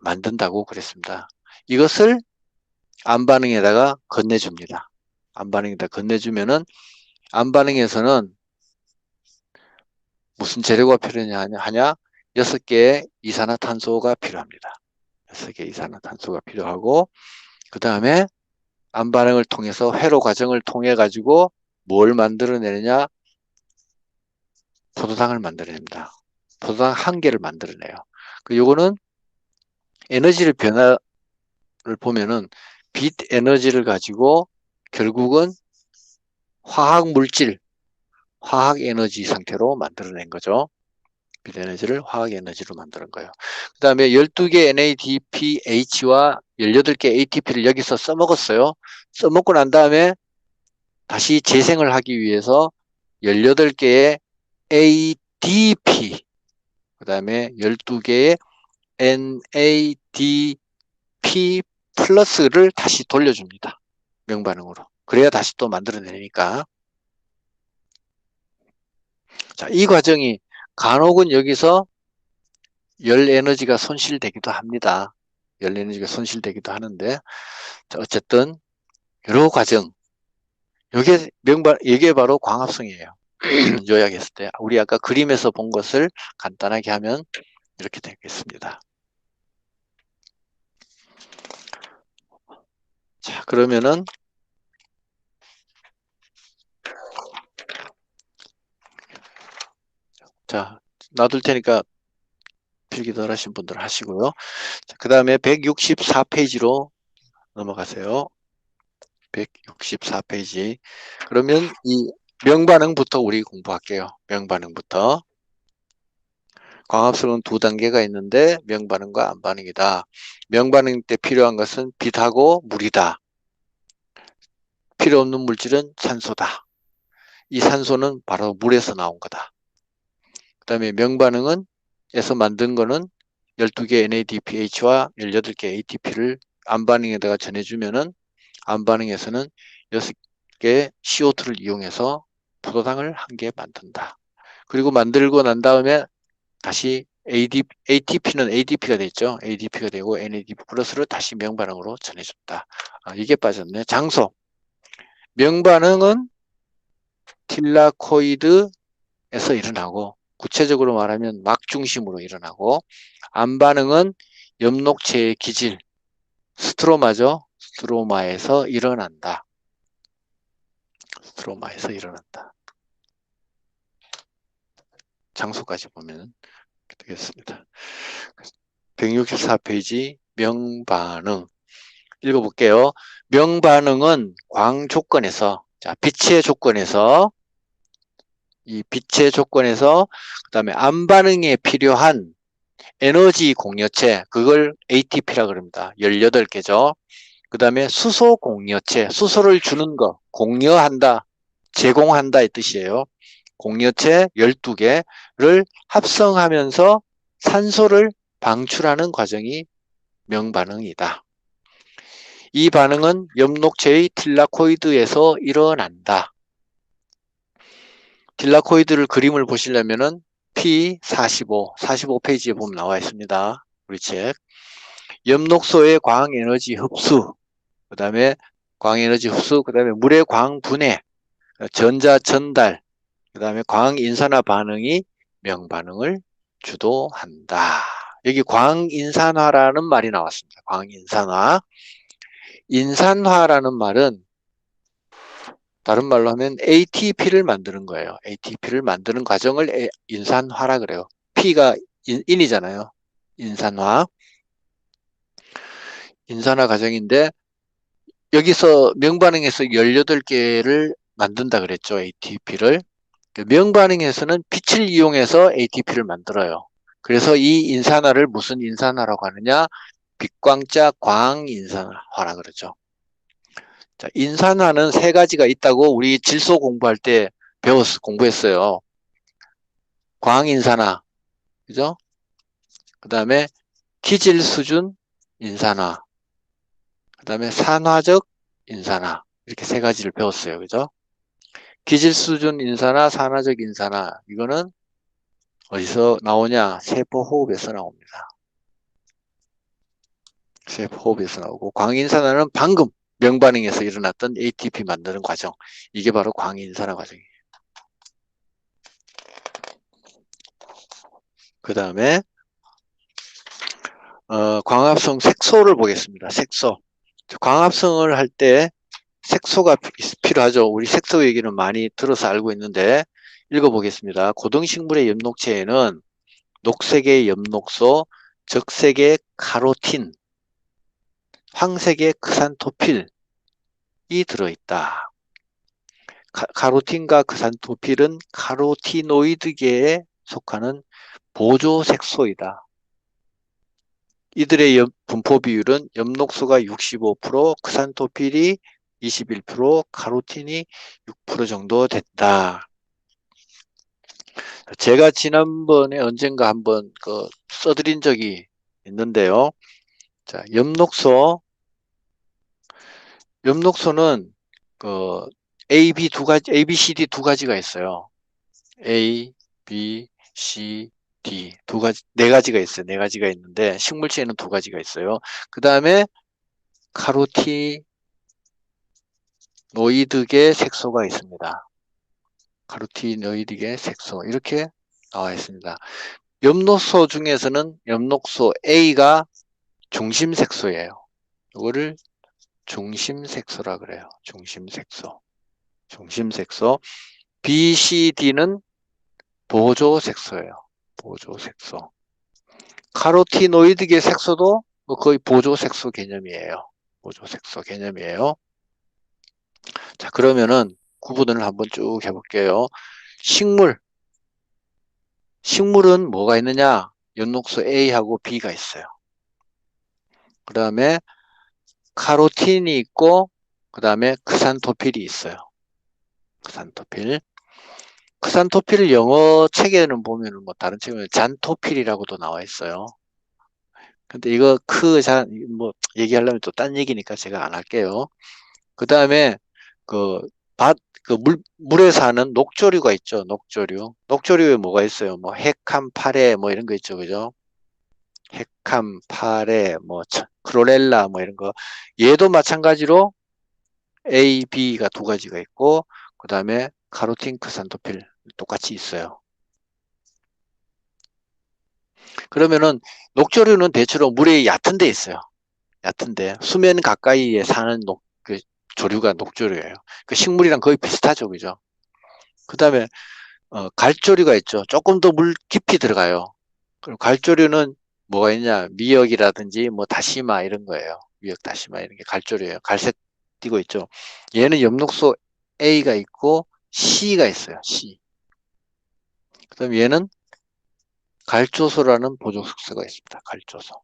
A: 만든다고 그랬습니다. 이것을 암반응에다가 건네줍니다. 암반응에다 건네주면은 암반응에서는 무슨 재료가 필요하냐? 6개의 이산화탄소가 필요합니다. 6개의 이산화탄소가 필요하고 그 다음에 암반응을 통해서 회로 과정을 통해 가지고 뭘 만들어내느냐? 포도당을 만들어냅니다. 포도당 한 개를 만들어내요. 요거는 에너지를 변화를 보면은 빛 에너지를 가지고 결국은 화학 물질, 화학 에너지 상태로 만들어낸 거죠. 빛 에너지를 화학 에너지로 만드는 거예요. 그 다음에 12개 NADPH와 18개 ATP를 여기서 써먹었어요. 써먹고 난 다음에 다시 재생을 하기 위해서 18개의 ADP, 그 다음에 12개의 NADP 플러스를 다시 돌려줍니다. 명반응으로. 그래야 다시 또 만들어내니까. 자, 이 과정이 간혹은 여기서 열 에너지가 손실되기도 합니다. 열 에너지가 손실되기도 하는데, 자, 어쨌든 여러 과정. 이게 바로 광합성이에요. 요약했을 때 우리 아까 그림에서 본 것을 간단하게 하면 이렇게 되겠습니다. 자, 그러면은 자, 놔둘 테니까 필기 덜 하신 분들 하시고요. 그 다음에 164페이지로 넘어가세요. 164페이지. 그러면 이 명반응부터 우리 공부할게요. 명반응부터. 광합성은 두 단계가 있는데 명반응과 안반응이다. 명반응 때 필요한 것은 빛하고 물이다. 필요 없는 물질은 산소다. 이 산소는 바로 물에서 나온 거다. 그 다음에 명반응은 에서 만든 거는 12개 NADPH와 18개 ATP를 안반응에다가 전해주면은 안반응에서는 6개 CO2를 이용해서 포도당을 한 개 만든다. 그리고 만들고 난 다음에 다시 ATP는 ADP가 됐죠. ADP가 되고 NADP 플러스를 다시 명반응으로 전해준다. 이게 빠졌네. 장소. 명반응은 틸라코이드에서 일어나고 구체적으로 말하면 막 중심으로 일어나고 안반응은 엽록체의 기질 스트로마죠. 스트로마에서 일어난다. 스트로마에서 일어난다. 장소까지 보면 되겠습니다. 164페이지 명반응 읽어볼게요. 명반응은 광 조건에서 자 빛의 조건에서 이 빛의 조건에서 그 다음에 안반응에 필요한 에너지 공여체 그걸 ATP라 그럽니다. 18개죠. 그 다음에 수소 공여체 수소를 주는 거 공여한다 제공한다 이 뜻이에요. 공여체 12개를 합성하면서 산소를 방출하는 과정이 명반응이다. 이 반응은 엽록체의 틸라코이드에서 일어난다. 틸라코이드를 그림을 보시려면은 P45페이지에 보면 나와 있습니다. 우리 책. 엽록소의 광에너지 흡수, 그 다음에 광에너지 흡수, 그 다음에 물의 광분해, 전자 전달, 그 다음에 광인산화 반응이 명반응을 주도한다. 여기 광인산화라는 말이 나왔습니다. 광인산화. 인산화라는 말은 다른 말로 하면 ATP를 만드는 거예요. ATP를 만드는 과정을 인산화라 그래요. P가 인이잖아요. 인산화. 인산화 과정인데 여기서 명반응에서 18개를 만든다 그랬죠. ATP를. 명반응에서는 빛을 이용해서 ATP를 만들어요. 그래서 이 인산화를 무슨 인산화라고 하느냐? 빛광자 광인산화라 그러죠. 자, 인산화는 세 가지가 있다고 우리 질소 공부할 때 공부했어요. 광인산화, 그죠? 그 다음에 기질 수준 인산화, 그 다음에 산화적 인산화, 이렇게 세 가지를 배웠어요. 그죠? 기질 수준 인산화, 산화적 인산화, 이거는 어디서 나오냐? 세포호흡에서 나옵니다. 세포호흡에서 나오고, 광인산화는 방금 명반응에서 일어났던 ATP 만드는 과정, 이게 바로 광인산화 과정이에요. 그 다음에 광합성 색소를 보겠습니다. 색소. 광합성을 할 때 색소가 필요하죠. 우리 색소 얘기는 많이 들어서 알고 있는데 읽어보겠습니다. 고등식물의 엽록체에는 녹색의 엽록소, 적색의 카로틴, 황색의 크산토필이 들어있다. 카로틴과 크산토필은 카로티노이드계에 속하는 보조색소이다. 이들의 분포 비율은 엽록소가 65%, 크산토필이 21%, 카로틴이 6% 정도 됐다. 제가 지난번에 언젠가 한번 써드린 적이 있는데요. 자, 엽록소는 A, B C, D 두 가지가 있어요. A, B, C, D 두 가지, 네 가지가 있어요. 네 가지가 있는데 식물체에는 두 가지가 있어요. 그 다음에 카로티노이드계 색소가 있습니다. 카로티노이드계 색소 이렇게 나와 있습니다. 엽록소 중에서는 엽록소 A가 중심색소예요. 이거를 중심색소라 그래요. 중심색소. B, C, D는 보조색소예요. 보조색소. 카로티노이드계 색소도 거의 보조색소 개념이에요. 보조색소 개념이에요. 자, 그러면은 구분을 한번 쭉 해볼게요. 식물. 식물은 뭐가 있느냐? 엽록소 A하고 B가 있어요. 그 다음에 카로틴이 있고, 그 다음에 크산토필이 있어요. 크산토필. 크산토필을 영어 책에는 보면은 뭐 다른 책에는 잔토필이라고도 나와 있어요. 근데 이거 뭐 얘기하려면 또 딴 얘기니까 제가 안 할게요. 그 다음에 그 물에 사는 녹조류가 있죠. 녹조류. 녹조류에 뭐가 있어요? 뭐 핵함, 파레 뭐 이런 거 있죠. 그죠? 핵함, 파레, 뭐 크로렐라 뭐 이런 거. 얘도 마찬가지로 A, B가 두 가지가 있고 그 다음에 카로틴, 크산토필 똑같이 있어요. 그러면은 녹조류는 대체로 물에 얕은 데 있어요. 얕은데 수면 가까이에 사는 그 조류가 녹조류예요. 그 식물이랑 거의 비슷하죠, 그죠? 그 다음에 갈조류가 있죠. 조금 더 물 깊이 들어가요. 그리고 갈조류는 뭐가 있냐? 미역이라든지 뭐 다시마 이런 거예요. 미역, 다시마 이런 게 갈조류예요. 갈색 띄고 있죠. 얘는 엽록소 A가 있고 C가 있어요. C. 그다음 얘는 갈조소라는 보존식소가 있습니다. 갈조소.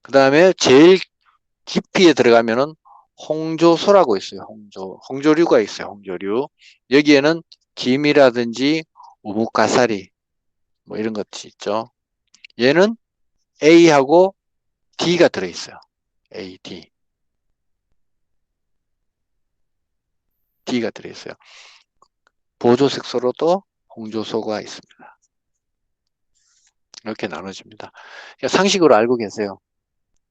A: 그 다음에 제일 깊이에 들어가면은 홍조소라고 있어요. 홍조류가 있어요. 홍조류. 여기에는 김이라든지 우뭇가사리 뭐 이런 것이 있죠. 얘는 A하고 D가 들어있어요. A, D. D가 들어있어요. 보조색소로도 홍조소가 있습니다. 이렇게 나눠집니다. 그러니까 상식으로 알고 계세요.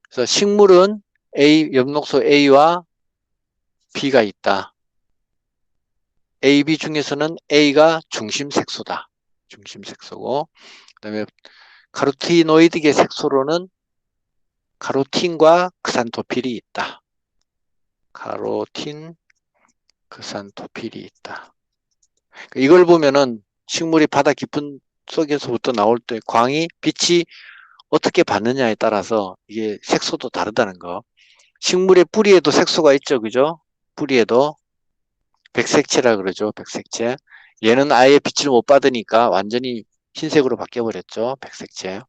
A: 그래서 식물은 엽록소 A와 B가 있다. A, B 중에서는 A가 중심 색소다. 중심 색소고, 그다음에 카로티노이드계 색소로는 카로틴과 크산토필이 있다. 카로틴, 크산토필이 있다. 이걸 보면은 식물이 바다 깊은 속에서부터 나올 때 빛이 어떻게 받느냐에 따라서 이게 색소도 다르다는 거. 식물의 뿌리에도 색소가 있죠, 그죠? 뿌리에도 백색체라 그러죠, 백색체. 얘는 아예 빛을 못 받으니까 완전히 흰색으로 바뀌어버렸죠, 백색체.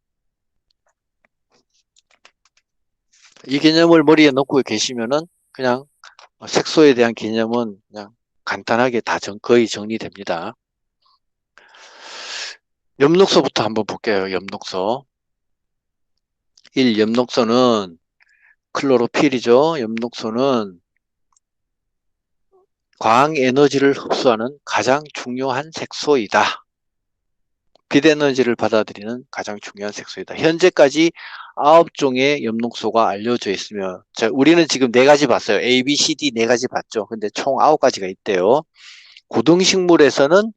A: 이 개념을 머리에 넣고 계시면은 그냥 색소에 대한 개념은 그냥 간단하게 거의 정리됩니다. 엽록소부터 한번 볼게요. 엽록소. 1. 엽록소는 클로로필이죠. 엽록소는 광 에너지를 흡수하는 가장 중요한 색소이다. 빛 에너지를 받아들이는 가장 중요한 색소이다. 현재까지 9종의 엽록소가 알려져 있으며 우리는 지금 4가지 봤어요. A, B, C, D 4가지 봤죠. 근데 총 9가지가 있대요. 고등식물에서는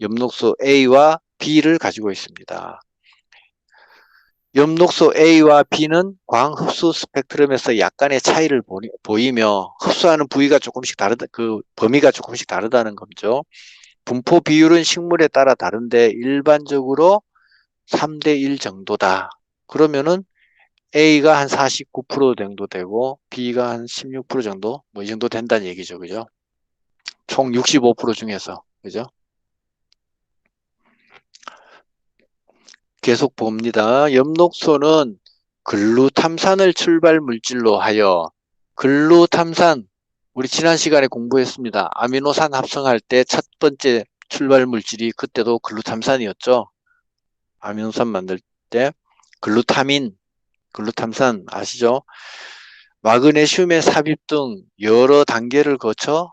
A: 엽록소 A와 B를 가지고 있습니다. 엽록소 A와 B는 광흡수 스펙트럼에서 약간의 차이를 보이며 흡수하는 부위가 조금씩 그 범위가 조금씩 다르다는 거죠. 분포 비율은 식물에 따라 다른데 일반적으로 3대1 정도다. 그러면은 A가 한 49% 정도 되고 B가 한 16% 정도 뭐 이 정도 된다는 얘기죠. 그죠? 총 65% 중에서. 그죠? 계속 봅니다. 엽록소는 글루탐산을 출발 물질로 하여 글루탐산 우리 지난 시간에 공부했습니다. 아미노산 합성할 때 첫 번째 출발 물질이 그때도 글루탐산이었죠. 아미노산 만들 때 글루탐산 아시죠? 마그네슘의 삽입 등 여러 단계를 거쳐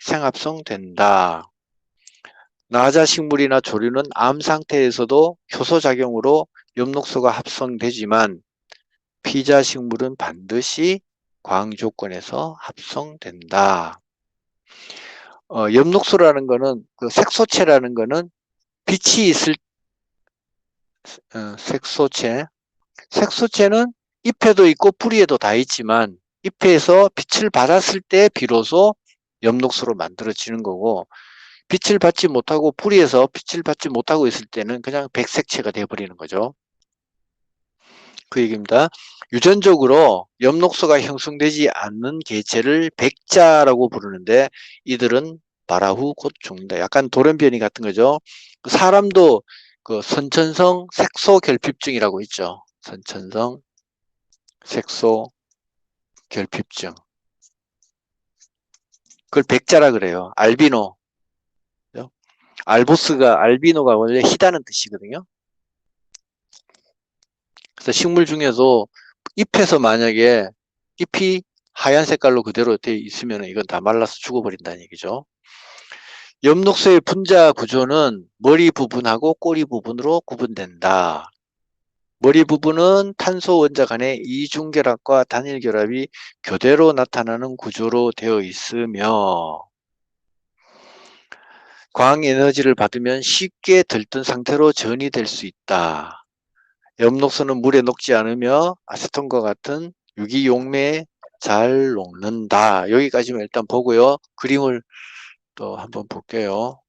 A: 생합성된다. 나자식물이나 조류는 암 상태에서도 효소작용으로 엽록소가 합성되지만 피자식물은 반드시 광조건에서 합성된다. 엽록소라는 거는 그 색소체라는 거는 빛이 있을 색소체는 잎에도 있고 뿌리에도 다 있지만 잎에서 빛을 받았을 때 비로소 엽록소로 만들어지는 거고 빛을 받지 못하고 뿌리에서 빛을 받지 못하고 있을 때는 그냥 백색체가 되어버리는 거죠. 그 얘기입니다. 유전적으로 엽록소가 형성되지 않는 개체를 백자라고 부르는데 이들은 발화 후 곧 죽는다. 약간 돌연변이 같은 거죠. 사람도 그 선천성 색소 결핍증이라고 있죠. 선천성 색소 결핍증. 그걸 백자라 그래요. 알비노. 알비노가 원래 희다는 뜻이거든요. 그래서 식물 중에도 잎에서 만약에 잎이 하얀 색깔로 그대로 되어 있으면 이건 다 말라서 죽어버린다는 얘기죠. 엽록소의 분자 구조는 머리 부분하고 꼬리 부분으로 구분된다. 머리 부분은 탄소 원자 간의 이중결합과 단일결합이 교대로 나타나는 구조로 되어 있으며 광에너지를 받으면 쉽게 들뜬 상태로 전이 될 수 있다. 엽록소는 물에 녹지 않으며 아세톤과 같은 유기용매에 잘 녹는다. 여기까지만 일단 보고요. 그림을 또 한번 볼게요.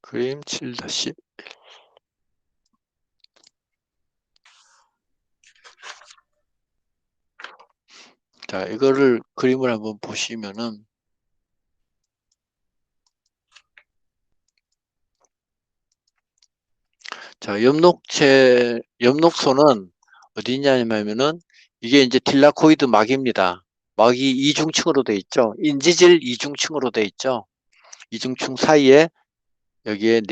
A: 그림 7-1. 자, 이거를 그림을 한번 보시면은 자, 엽록소는 어디 있냐면은 이게 이제 딜라코이드 막입니다. 막이 이중층으로 돼 있죠. 인지질 이중층으로 돼 있죠. 이중층 사이에 여기에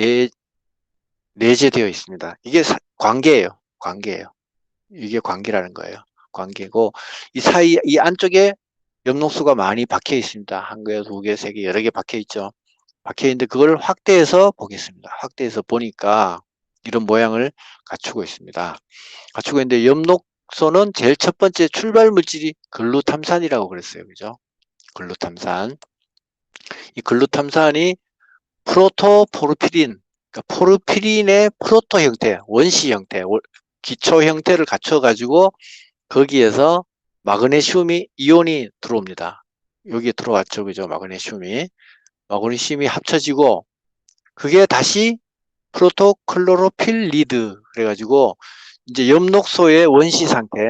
A: 내재되어 있습니다. 이게 관계예요. 관계예요. 이게 관계라는 거예요. 관계고 이 사이 이 안쪽에 엽록소가 많이 박혀 있습니다. 한 개, 두 개, 세 개, 여러 개 박혀 있죠. 박혀 있는데 그걸 확대해서 보겠습니다. 확대해서 보니까 이런 모양을 갖추고 있습니다. 갖추고 있는데 엽록소는 제일 첫 번째 출발 물질이 글루탐산이라고 그랬어요. 그죠? 글루탐산. 이 글루탐산이 프로토포르피린, 그러니까 포르피린의 프로토 형태, 원시 형태, 기초 형태를 갖춰가지고 거기에서 마그네슘이 이온이 들어옵니다. 여기에 들어왔죠. 그죠? 마그네슘이 합쳐지고 그게 다시 프로토클로로필리드 그래가지고 이제 엽록소의 원시 상태,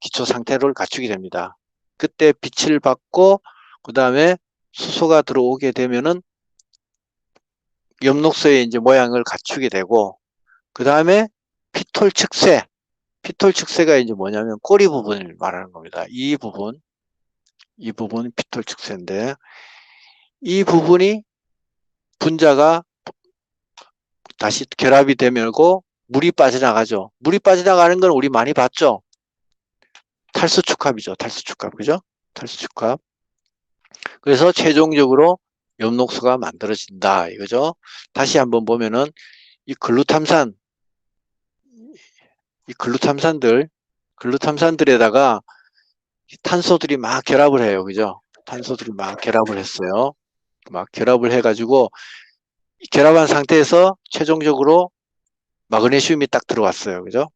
A: 기초 상태를 갖추게 됩니다. 그때 빛을 받고 그 다음에 수소가 들어오게 되면은 엽록소의 이제 모양을 갖추게 되고 그 다음에 피톨 측쇄, 피톨 측쇄가 이제 뭐냐면 꼬리 부분을 말하는 겁니다. 이 부분이 피톨 측쇄인데 이 부분이 분자가 다시 결합이 되면고 물이 빠져나가죠. 물이 빠져나가는 건 우리 많이 봤죠. 탈수축합이죠. 탈수축합, 그죠? 탈수축합. 그래서 최종적으로 엽록소가 만들어진다, 이거죠. 다시 한번 보면은 이 글루탐산들에다가 탄소들이 막 결합을 해요, 그죠? 탄소들이 막 결합을 했어요. 막 결합을 해가지고 결합한 상태에서 최종적으로 마그네슘이 딱 들어왔어요, 그죠?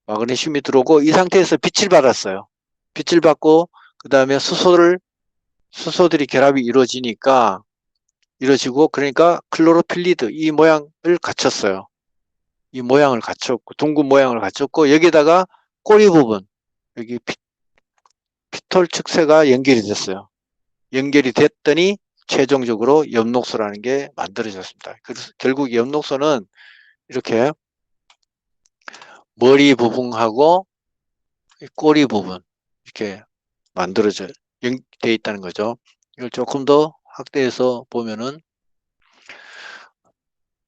A: 마그네슘이 들어오고 이 상태에서 빛을 받았어요. 빛을 받고 그 다음에 수소들이 결합이 이루어지고 그러니까 클로로필리드 이 모양을 갖췄어요. 이 모양을 갖췄고 둥근 모양을 갖췄고 여기다가 꼬리 부분 여기 피톨 측쇄가 연결이 됐어요. 연결이 됐더니 최종적으로 엽록소라는 게 만들어졌습니다. 그래서 결국 엽록소는 이렇게 머리 부분하고 꼬리 부분 이렇게 만들어져 돼 있다는 거죠. 이걸 조금 더 확대해서 보면은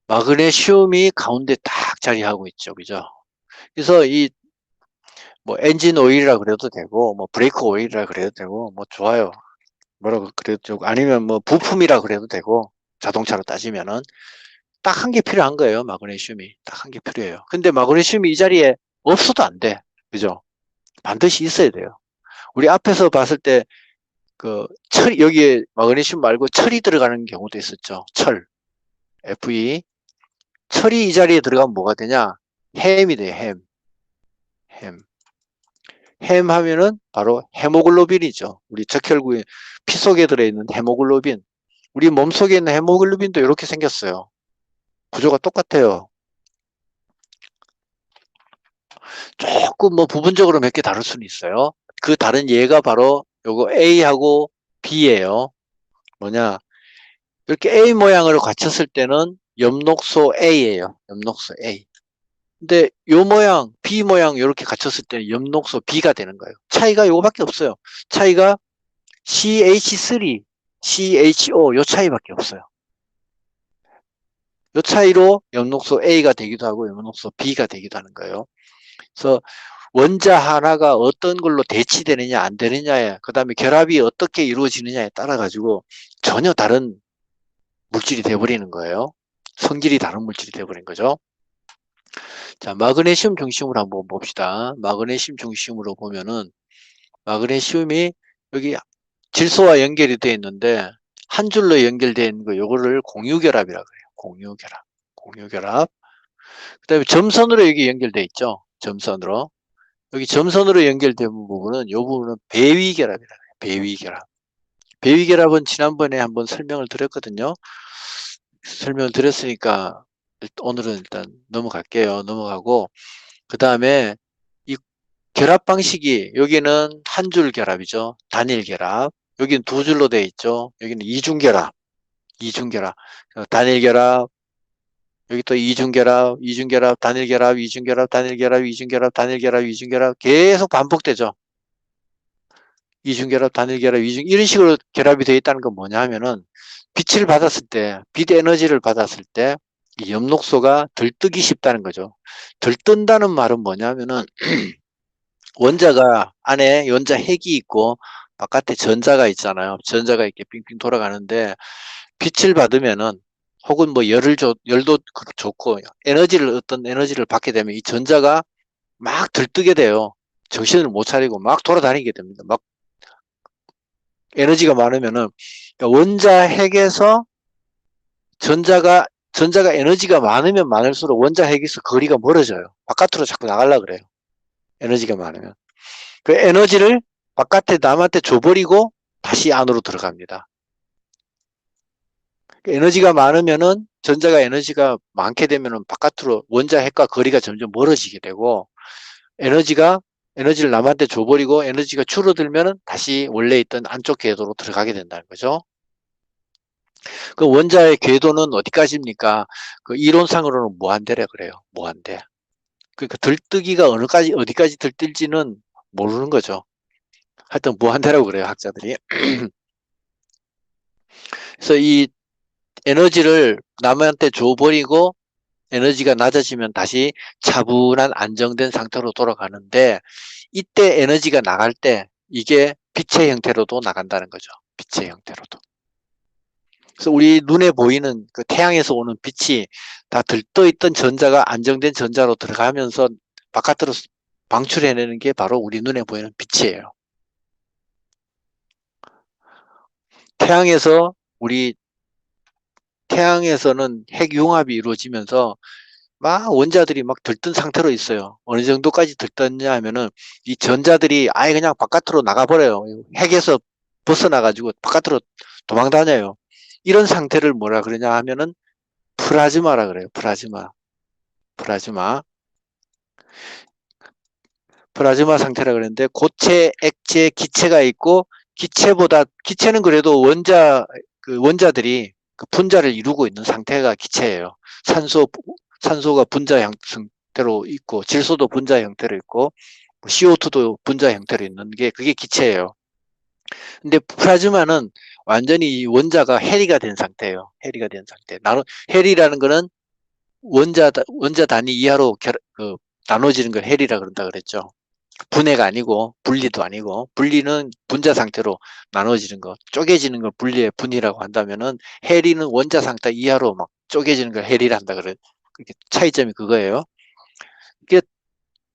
A: 마그네슘이 가운데 딱 자리하고 있죠. 그죠? 그래서 이 뭐 엔진 오일이라 그래도 되고 뭐 브레이크 오일이라 그래도 되고 뭐 좋아요. 뭐라고 그래도 되고 아니면 뭐 부품이라 그래도 되고 자동차로 따지면은 딱 한 개 필요한 거예요. 마그네슘이 딱 한 개 필요해요. 근데 마그네슘이 이 자리에 없어도 안 돼. 그죠? 반드시 있어야 돼요. 우리 앞에서 봤을 때 그 철 여기에 마그네슘 말고 철이 들어가는 경우도 있었죠. 철 Fe 철이 이 자리에 들어가면 뭐가 되냐? 햄이 돼요. 햄 하면은 바로 헤모글로빈이죠. 우리 적혈구의 피 속에 들어있는 헤모글로빈. 우리 몸속에 있는 헤모글로빈도 이렇게 생겼어요. 구조가 똑같아요. 조금 뭐 부분적으로 몇 개 다를 수는 있어요. 그 다른 예가 바로 요거 A하고 B예요. 뭐냐? 이렇게 A 모양으로 갖췄을 때는 엽록소 A예요. 엽록소 A. 근데 요 모양, B 모양 이렇게 갖췄을 때는 엽록소 B가 되는 거예요. 차이가 요거밖에 없어요. 차이가 CH3, CHO 요 차이밖에 없어요. 요 차이로 엽록소 A가 되기도 하고 엽록소 B가 되기도 하는 거예요. 그래서 원자 하나가 어떤 걸로 대치되느냐 안 되느냐에, 그 다음에 결합이 어떻게 이루어지느냐에 따라 가지고 전혀 다른 물질이 돼버리는 거예요. 성질이 다른 물질이 돼버린 거죠. 자, 마그네슘 중심으로 한번 봅시다. 마그네슘 중심으로 보면은 마그네슘이 여기 질소와 연결이 되어 있는데 한 줄로 연결되어 있는 거 요거를 공유결합이라고 해요. 공유결합. 공유결합. 그다음에 점선으로 여기 연결되어 있죠. 점선으로. 여기 점선으로 연결된 부분은 이 부분은 배위결합이라고 해요. 배위결합. 배위결합은 지난번에 한번 설명을 드렸거든요. 설명을 드렸으니까 오늘은 일단 넘어갈게요. 넘어가고 그 다음에 이 결합 방식이 여기는 한 줄 결합이죠. 단일 결합. 여기는 두 줄로 되어 있죠. 여기는 이중 결합. 이중 결합. 단일 결합. 여기 또 이중 결합, 이중 결합, 단일 결합, 이중 결합, 단일 결합, 이중 결합, 단일 결합, 이중 결합 계속 반복되죠. 이중 결합, 단일 결합, 이중 이런 식으로 결합이 되어 있다는 건 뭐냐 하면은 빛을 받았을 때, 빛 에너지를 받았을 때 이 엽록소가 들뜨기 쉽다는 거죠. 들뜬다는 말은 뭐냐면은 원자가 안에 원자 핵이 있고 바깥에 전자가 있잖아요. 전자가 이렇게 빙빙 돌아가는데 빛을 받으면은 혹은 뭐 열도 좋고 어떤 에너지를 받게 되면 이 전자가 막 들뜨게 돼요. 정신을 못 차리고 막 돌아다니게 됩니다. 막 에너지가 많으면은 원자 핵에서 전자가 에너지가 많으면 많을수록 원자 핵에서 거리가 멀어져요. 바깥으로 자꾸 나가려고 그래요. 에너지가 많으면. 그 에너지를 바깥에 남한테 줘버리고 다시 안으로 들어갑니다. 에너지가 많으면은 전자가 에너지가 많게 되면은 바깥으로 원자 핵과 거리가 점점 멀어지게 되고 에너지를 남한테 줘버리고 에너지가 줄어들면은 다시 원래 있던 안쪽 궤도로 들어가게 된다는 거죠. 그 원자의 궤도는 어디까지입니까? 그 이론상으로는 무한대라 그래요. 무한대. 그러니까 들뜨기가 어디까지 들뜰지는 모르는 거죠. 하여튼 무한대라고 그래요, 학자들이. 그래서 이 에너지를 남한테 줘버리고 에너지가 낮아지면 다시 차분한 안정된 상태로 돌아가는데 이때 에너지가 나갈 때 이게 빛의 형태로도 나간다는 거죠. 빛의 형태로도. 그래서 우리 눈에 보이는 그 태양에서 오는 빛이 다 들떠있던 전자가 안정된 전자로 들어가면서 바깥으로 방출해내는 게 바로 우리 눈에 보이는 빛이에요. 태양에서는 핵융합이 이루어지면서 막 원자들이 막 들뜬 상태로 있어요. 어느 정도까지 들떴냐 하면은 이 전자들이 아예 그냥 바깥으로 나가버려요. 핵에서 벗어나가지고 바깥으로 도망 다녀요. 이런 상태를 뭐라 그러냐 하면은 플라즈마라 그래요. 플라즈마. 플라즈마 상태라 그랬는데 고체, 액체, 기체가 있고 기체는 그래도 원자들이 그 분자를 이루고 있는 상태가 기체예요. 산소가 분자 형태로 있고 질소도 분자 형태로 있고 CO2도 분자 형태로 있는 게 그게 기체예요. 근데 플라즈마는 완전히 원자가 해리가 된 상태예요. 해리가 된 상태. 해리라는 거는 원자 단위 이하로 나눠지는 걸 해리라 그런다 그랬죠. 분해가 아니고 분리도 아니고 분리는 분자 상태로 나눠지는 거, 쪼개지는 걸 분리라고 한다면은 해리는 원자 상태 이하로 막 쪼개지는 걸 해리라 한다 그래. 차이점이 그거예요. 이게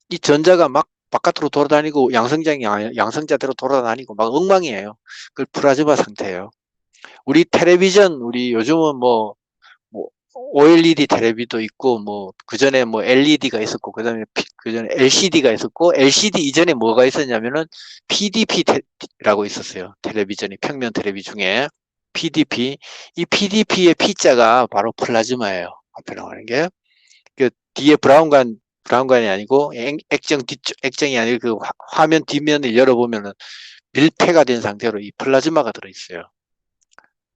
A: 이 전자가 막 바깥으로 돌아다니고 양성자대로 돌아다니고 막 엉망이에요. 그 플라즈마 상태예요. 우리 요즘은 뭐 OLED 텔레비도 있고 뭐 그전에 뭐 LED가 있었고 그다음에 그전에 LCD가 있었고 LCD 이전에 뭐가 있었냐면은 PDP라고 있었어요. 텔레비전이 평면 텔레비 중에 PDP. 이 PDP의 P자가 바로 플라즈마예요. 앞에 나오는 게. 그 뒤에 브라운관이 아니고 액정이 아니고 그 화면 뒷면을 열어보면은 밀폐가 된 상태로 이 플라즈마가 들어있어요.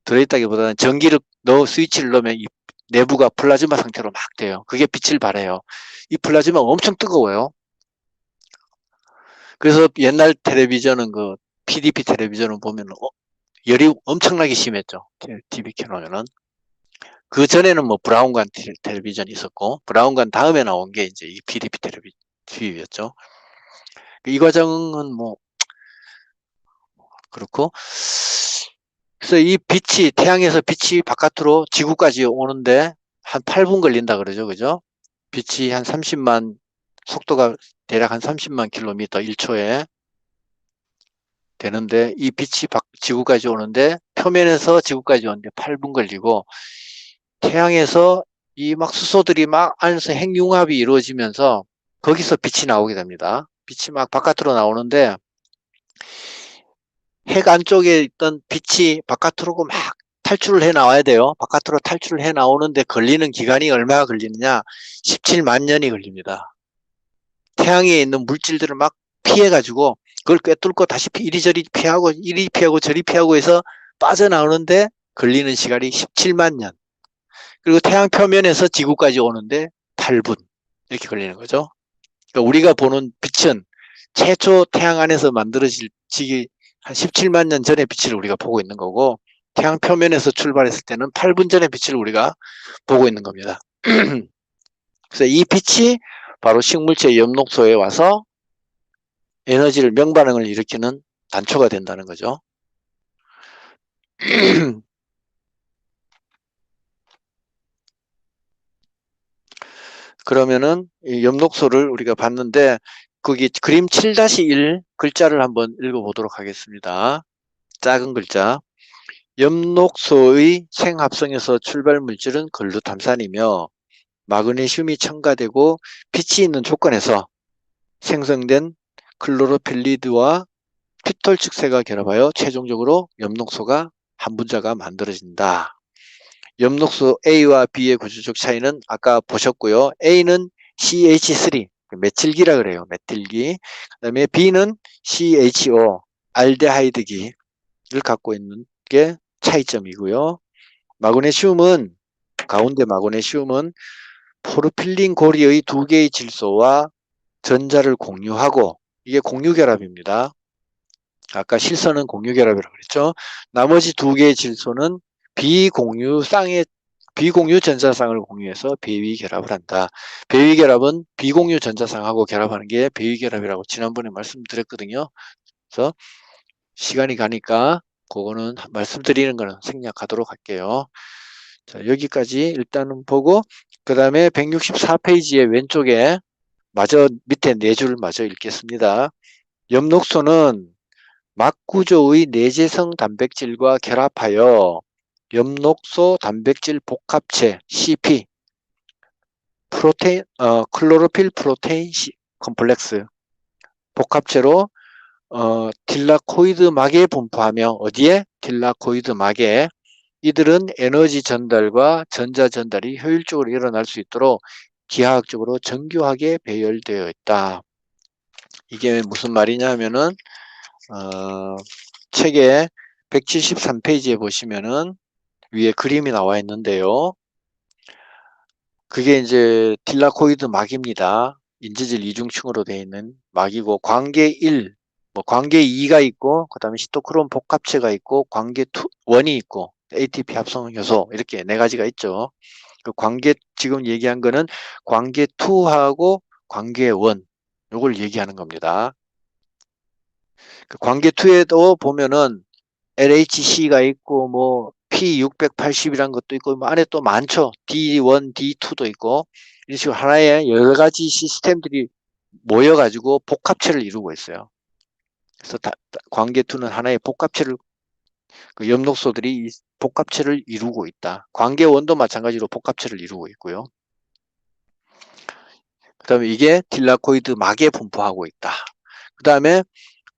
A: 들어있다기보다는 스위치를 넣으면 이 내부가 플라즈마 상태로 막 돼요. 그게 빛을 발해요. 이 플라즈마가 엄청 뜨거워요. 그래서 옛날 텔레비전은 그 PDP 텔레비전을 보면 열이 엄청나게 심했죠. TV 켜놓으면은. 그 전에는 뭐 브라운관 텔레비전이 있었고 브라운관 다음에 나온 게 이제 이 PDP 텔레비전이었죠. 이 과정은 뭐 그렇고 그래서 이 빛이 태양에서 빛이 바깥으로 지구까지 오는데 한 8분 걸린다 그러죠. 그죠? 빛이 한 30만 속도가 대략 한 30만 킬로미터 1초에 되는데 이 빛이 지구까지 오는데 표면에서 지구까지 오는데 8분 걸리고 태양에서 이 막 수소들이 막 안에서 핵융합이 이루어지면서 거기서 빛이 나오게 됩니다. 빛이 막 바깥으로 나오는데 핵 안쪽에 있던 빛이 바깥으로 막 탈출을 해 나와야 돼요. 바깥으로 탈출을 해 나오는데 걸리는 기간이 얼마나 걸리느냐? 17만 년이 걸립니다. 태양에 있는 물질들을 막 피해가지고 그걸 꿰뚫고 다시 이리저리 피하고 이리 피하고 저리 피하고 해서 빠져나오는데 걸리는 시간이 17만 년. 그리고 태양 표면에서 지구까지 오는데 8분 이렇게 걸리는 거죠. 그러니까 우리가 보는 빛은 최초 태양 안에서 만들어지기 한 17만 년 전의 빛을 우리가 보고 있는 거고 태양 표면에서 출발했을 때는 8분 전의 빛을 우리가 보고 있는 겁니다. 그래서 이 빛이 바로 식물체 엽록소에 와서 에너지를 명반응을 일으키는 단초가 된다는 거죠. 그러면은 이 엽록소를 우리가 봤는데 거기 그림 7-1 글자를 한번 읽어보도록 하겠습니다. 작은 글자. 엽록소의 생합성에서 출발 물질은 글루탐산이며 마그네슘이 첨가되고 빛이 있는 조건에서 생성된 클로로펠리드와 피톨 측세가 결합하여 최종적으로 엽록소가 한 분자가 만들어진다. 엽록소 A와 B의 구조적 차이는 아까 보셨고요. A는 CH3, 메틸기라 그래요. 메틸기. 그다음에 B는 CHO, 알데하이드기를 갖고 있는 게 차이점이고요. 가운데 마그네슘은 포르필린 고리의 두 개의 질소와 전자를 공유하고 이게 공유결합입니다. 아까 실선은 공유결합이라고 그랬죠. 나머지 두 개의 질소는 비공유 전자쌍을 공유해서 배위결합을 한다. 배위결합은 비공유 전자쌍하고 결합하는 게 배위결합이라고 지난번에 말씀드렸거든요. 그래서 시간이 가니까 그거는 말씀드리는 거는 생략하도록 할게요. 자, 여기까지 일단은 보고 그 다음에 164페이지의 왼쪽에 밑에 네 줄 마저 읽겠습니다. 엽록소는 막구조의 내재성 단백질과 결합하여 엽록소 단백질 복합체 CP 클로로필 프로테인 컴플렉스 복합체로 딜라코이드 막에 분포하며 어디에? 딜라코이드 막에 이들은 에너지 전달과 전자 전달이 효율적으로 일어날 수 있도록 기하학적으로 정교하게 배열되어 있다. 이게 무슨 말이냐 하면은 책의 173페이지에 보시면은 위에 그림이 나와 있는데요. 그게 이제 딜라코이드 막입니다. 인지질 이중층으로 되어 있는 막이고 관계 1, 관계 2가 있고 그 다음에 시토크롬 복합체가 있고 관계 1이 있고 ATP 합성 요소 이렇게 네 가지가 있죠. 지금 얘기한 거는 관계 2하고 관계 1 요걸 얘기하는 겁니다. 그 관계 2에도 보면은 LHC가 있고 뭐 P680이란 것도 있고 뭐 안에 또 많죠. D1, D2도 있고 이런 식으로 하나의 여러 가지 시스템들이 모여가지고 복합체를 이루고 있어요. 그래서 관계 2는 하나의 복합체를 그 엽록소들이 복합체를 이루고 있다. 관계 1도 마찬가지로 복합체를 이루고 있고요. 그 다음에 이게 딜라코이드 막에 분포하고 있다. 그 다음에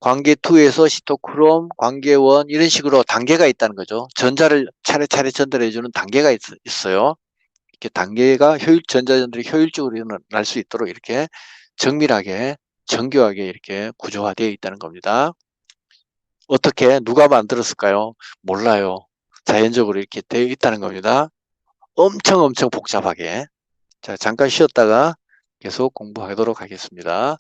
A: 관계 2에서 시토크롬, 관계 1 이런 식으로 단계가 있다는 거죠. 전자를 차례차례 전달해주는 단계가 있어요. 이렇게 단계가 전자 전달이 효율적으로 일어날 수 있도록 이렇게 정밀하게 정교하게 이렇게 구조화되어 있다는 겁니다. 어떻게 누가 만들었을까요? 몰라요. 자연적으로 이렇게 되어 있다는 겁니다. 엄청 복잡하게. 자, 잠깐 쉬었다가 계속 공부하도록 하겠습니다.